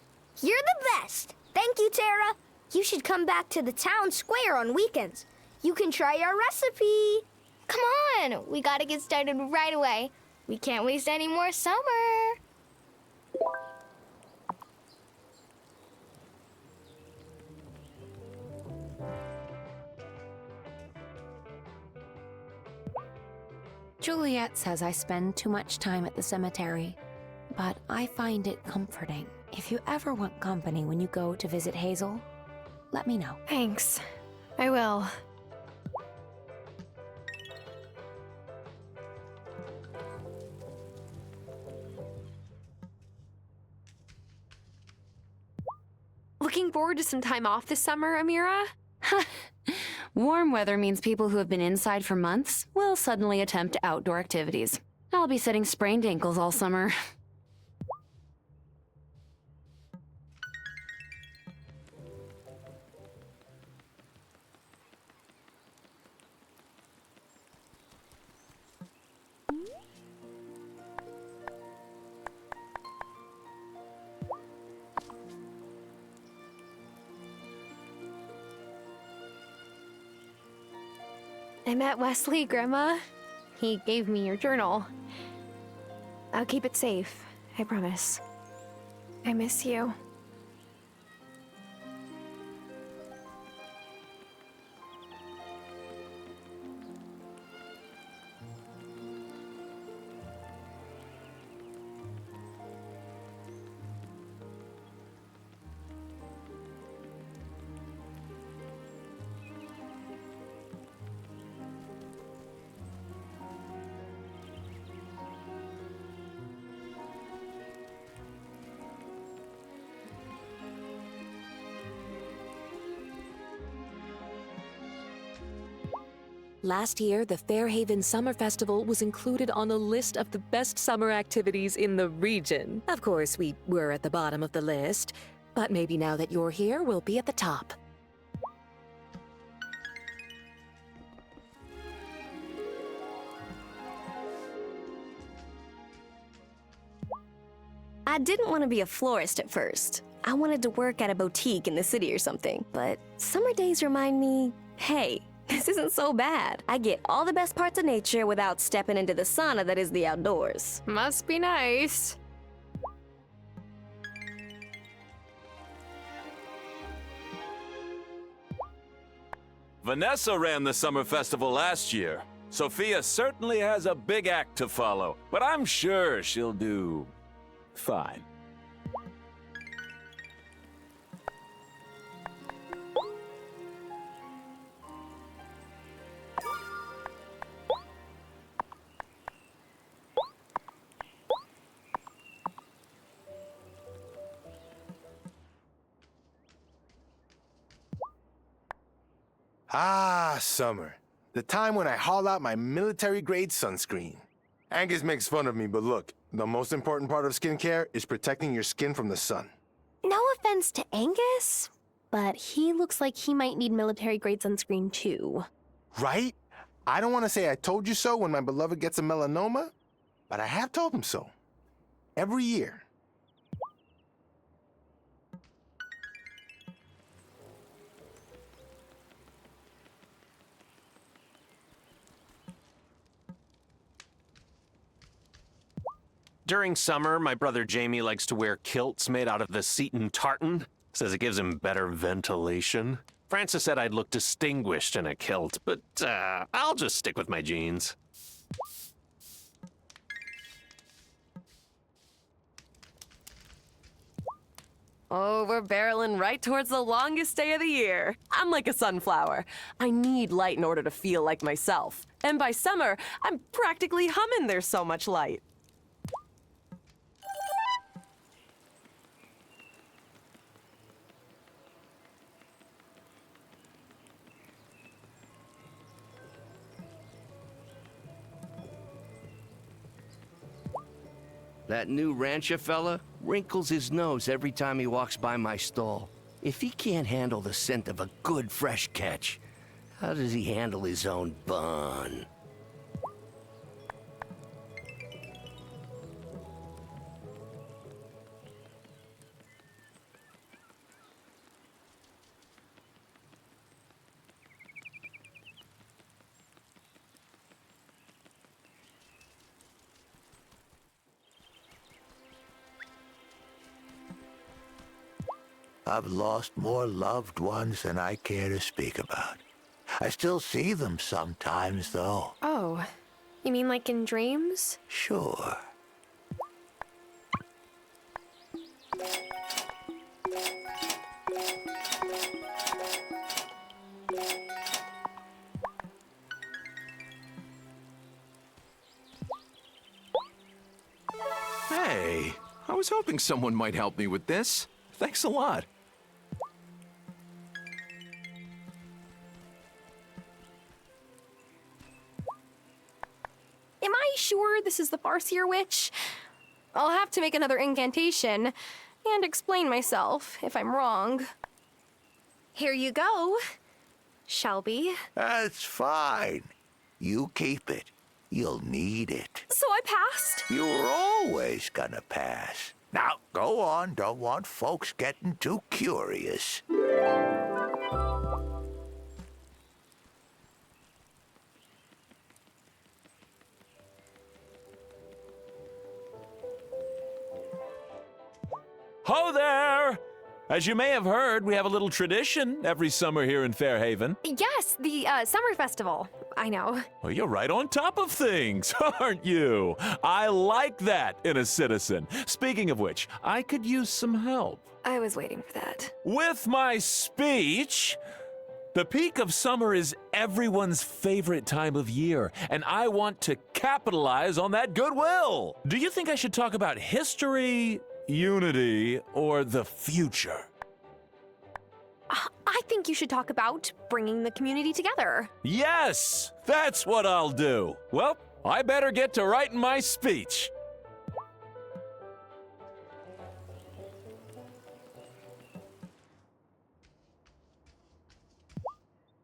You're the best. Thank you, Tara. You should come back to the town square on weekends. You can try our recipe. Come on, we gotta get started right away. We can't waste any more summer. Juliet says I spend too much time at the cemetery, but I find it comforting. If you ever want company when you go to visit Hazel, let me know. Thanks. I will. Looking forward to some time off this summer, Amira? Warm weather means people who have been inside for months will suddenly attempt outdoor activities. I'll be setting sprained ankles all summer. I met Wesley, Grandma. He gave me your journal. I'll keep it safe, I promise. I miss you. Last year, the Fairhaven Summer Festival was included on a list of the best summer activities in the region. Of course, we were at the bottom of the list, but maybe now that you're here, we'll be at the top. I didn't want to be a florist at first. I wanted to work at a boutique in the city or something. But summer days remind me, hey, this isn't so bad. I get all the best parts of nature without stepping into the sauna that is the outdoors. Must be nice. Vanessa ran the summer festival last year. Sophia certainly has a big act to follow, but I'm sure she'll do fine. Ah, summer. The time when I haul out my military-grade sunscreen. Angus makes fun of me, but look, the most important part of skincare is protecting your skin from the sun. No offense to Angus, but he looks like he might need military-grade sunscreen too. Right? I don't want to say I told you so when my beloved gets a melanoma, but I have told him so. Every year. During summer, my brother Jamie likes to wear kilts made out of the Seton tartan. Says it gives him better ventilation. Francis said I'd look distinguished in a kilt, but I'll just stick with my jeans. Oh, we're barreling right towards the longest day of the year. I'm like a sunflower. I need light in order to feel like myself. And by summer, I'm practically humming there's so much light. That new rancher fella wrinkles his nose every time he walks by my stall. If he can't handle the scent of a good fresh catch, how does he handle his own bun? I've lost more loved ones than I care to speak about. I still see them sometimes, though. Oh, you mean like in dreams? Sure. Hey, I was hoping someone might help me with this. Thanks a lot. Am I sure this is the Farseer Witch? I'll have to make another incantation and explain myself if I'm wrong. Here you go, Shelby. That's fine. You keep it. You'll need it. So I passed? You were always gonna pass. Now, go on. Don't want folks getting too curious. Ho there! As you may have heard, we have a little tradition every summer here in Fairhaven. Yes, the summer festival. I know. Well, you're right on top of things, aren't you? I like that in a citizen. Speaking of which, I could use some help. I was waiting for that. With my speech, the peak of summer is everyone's favorite time of year, and I want to capitalize on that goodwill. Do you think I should talk about history, unity, or the future? I think you should talk about bringing the community together. Yes, that's what I'll do. Well, I better get to writing my speech.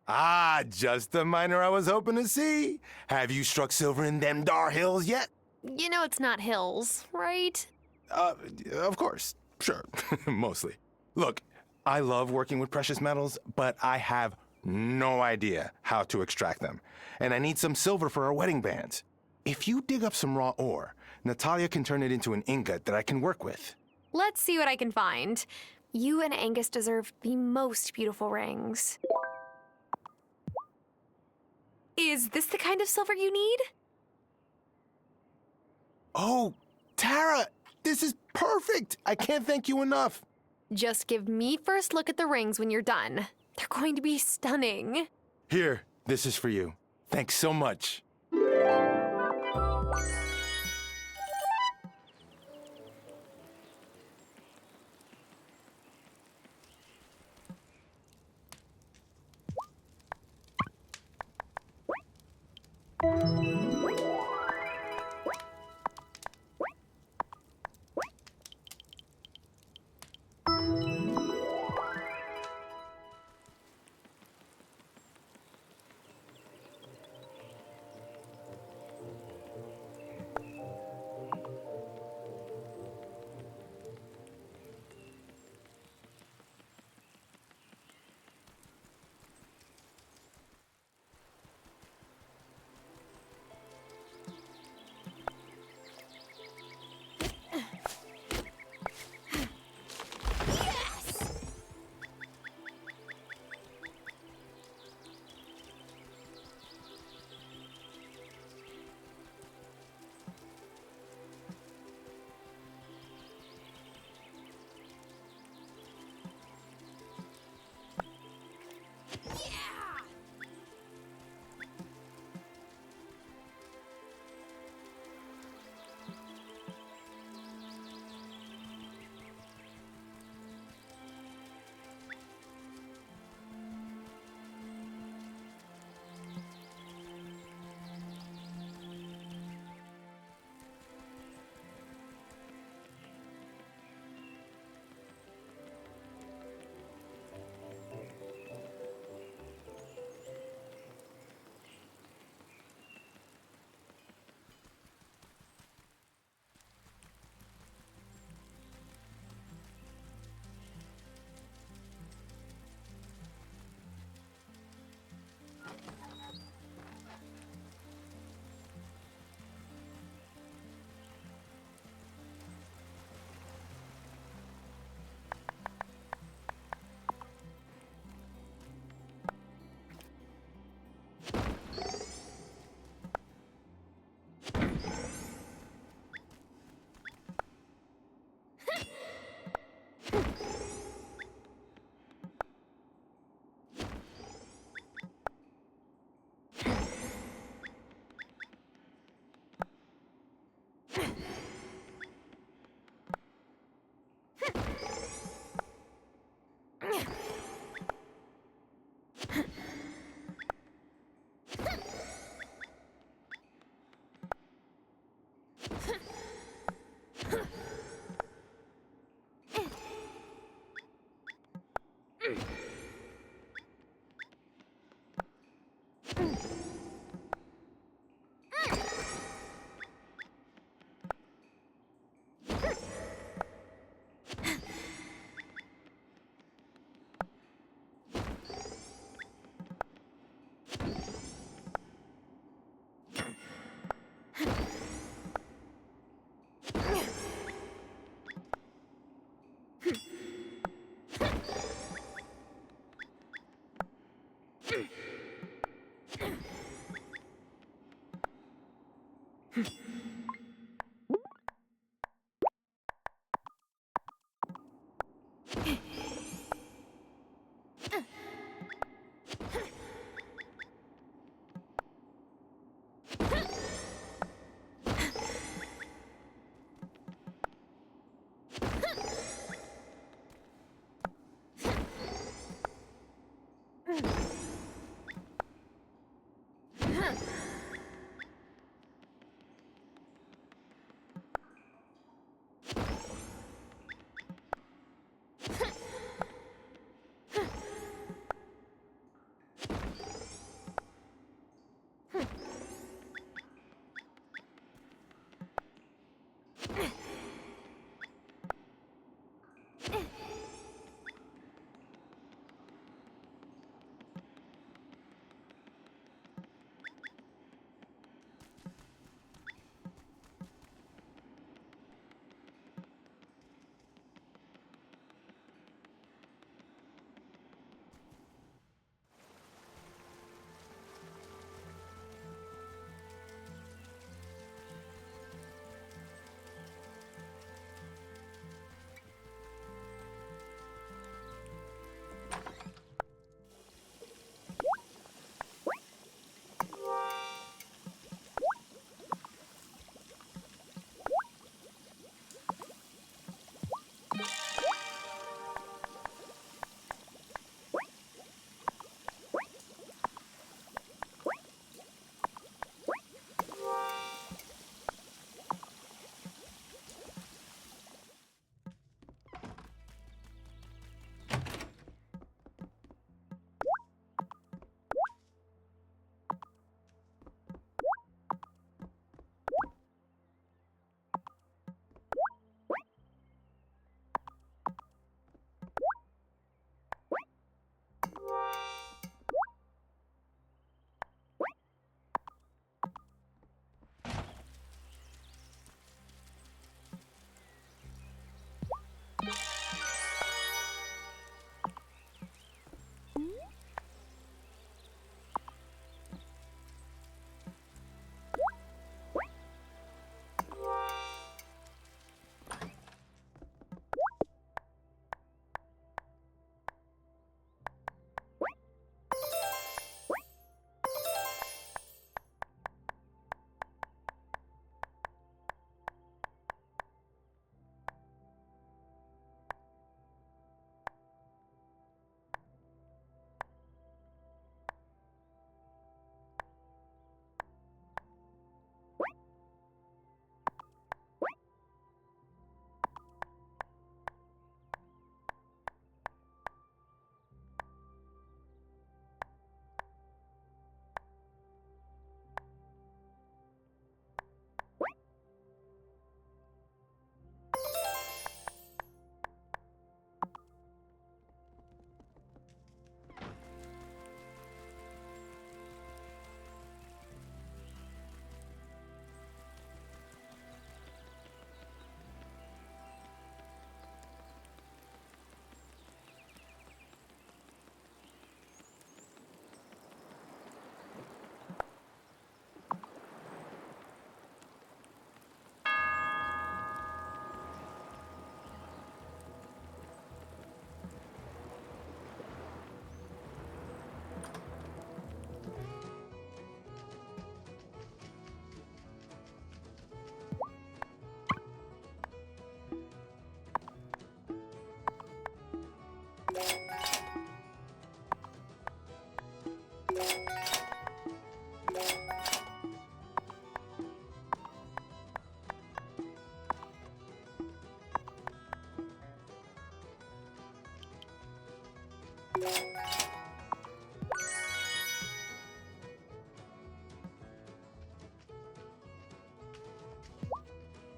Ah, just the miner I was hoping to see. Have you struck silver in them dar hills yet? You know it's not hills, right? Of course. Sure. Mostly. Look, I love working with precious metals, but I have no idea how to extract them. And I need some silver for our wedding bands. If you dig up some raw ore, Natalia can turn it into an ingot that I can work with. Let's see what I can find. You and Angus deserve the most beautiful rings. Is this the kind of silver you need? Oh, Tara, this is perfect. I can't thank you enough. Just give me first look at the rings when you're done. They're going to be stunning. Here, this is for you. Thanks so much.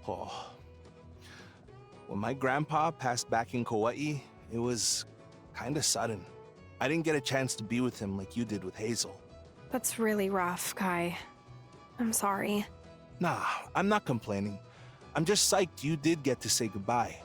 Oh. When my grandpa passed back in Kauai, it was kinda sudden. I didn't get a chance to be with him like you did with Hazel. That's really rough, Kai. I'm sorry. Nah, I'm not complaining. I'm just psyched you did get to say goodbye.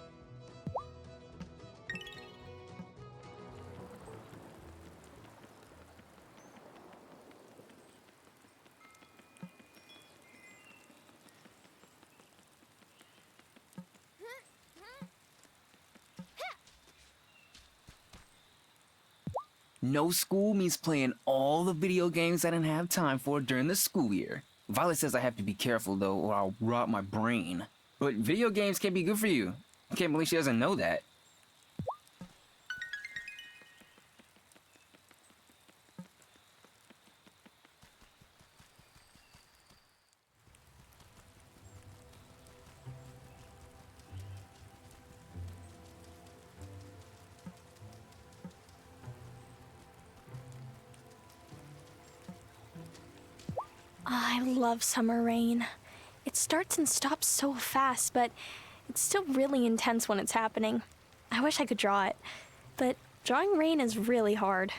No school means playing all the video games I didn't have time for during the school year. Violet says I have to be careful, though, or I'll rot my brain. But video games can be good for you. I can't believe she doesn't know that. I love summer rain. It starts and stops so fast, but it's still really intense when it's happening. I wish I could draw it, but drawing rain is really hard.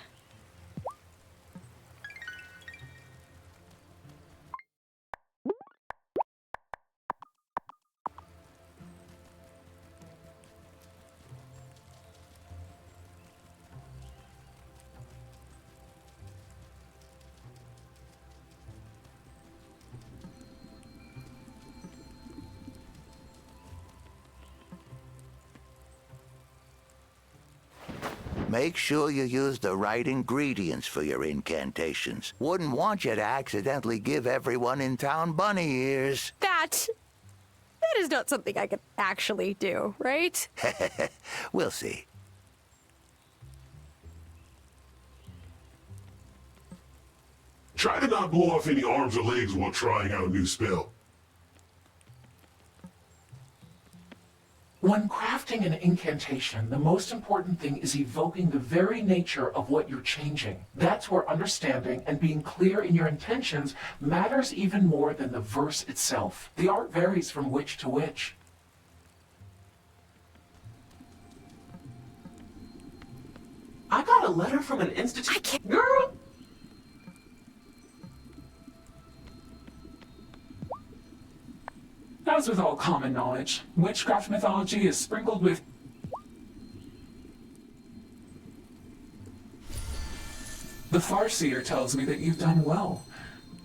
Make sure you use the right ingredients for your incantations. Wouldn't want you to accidentally give everyone in town bunny ears. That is not something I could actually do, right? We'll see. Try to not blow off any arms or legs while trying out a new spell. When crafting an incantation, the most important thing is evoking the very nature of what you're changing. That's where understanding and being clear in your intentions matters even more than the verse itself. The art varies from witch to witch. I got a letter from an institute. Girl! As with all common knowledge, witchcraft mythology is sprinkled with the Farseer tells me that you've done well.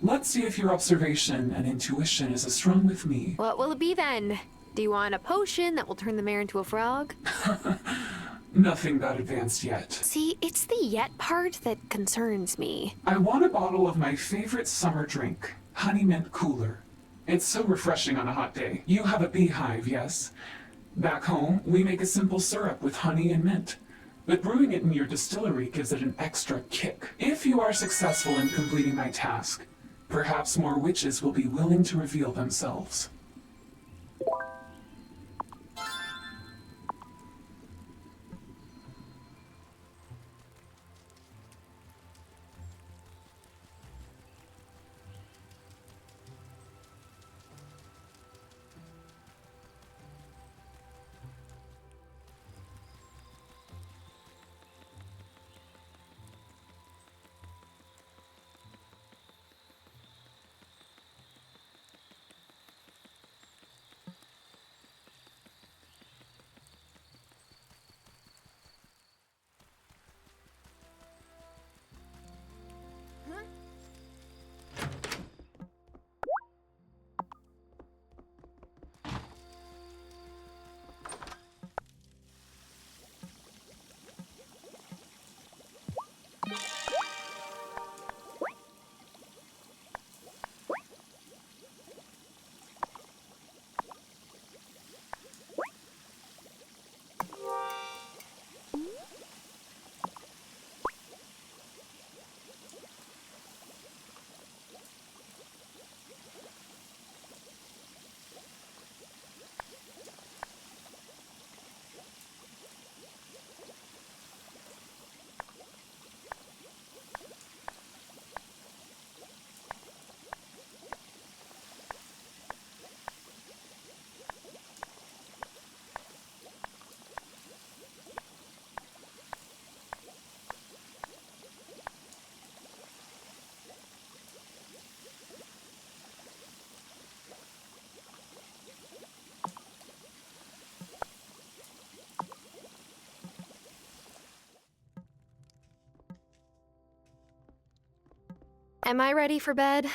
Let's see if your observation and intuition is as strong with me. What will it be then? Do you want a potion that will turn the mare into a frog? Nothing that advanced yet. See, it's the yet part that concerns me. I want a bottle of my favorite summer drink, Honey Mint Cooler. It's so refreshing on a hot day. You have a beehive, yes? Back home, we make a simple syrup with honey and mint. But brewing it in your distillery gives it an extra kick. If you are successful in completing my task, perhaps more witches will be willing to reveal themselves. Am I ready for bed?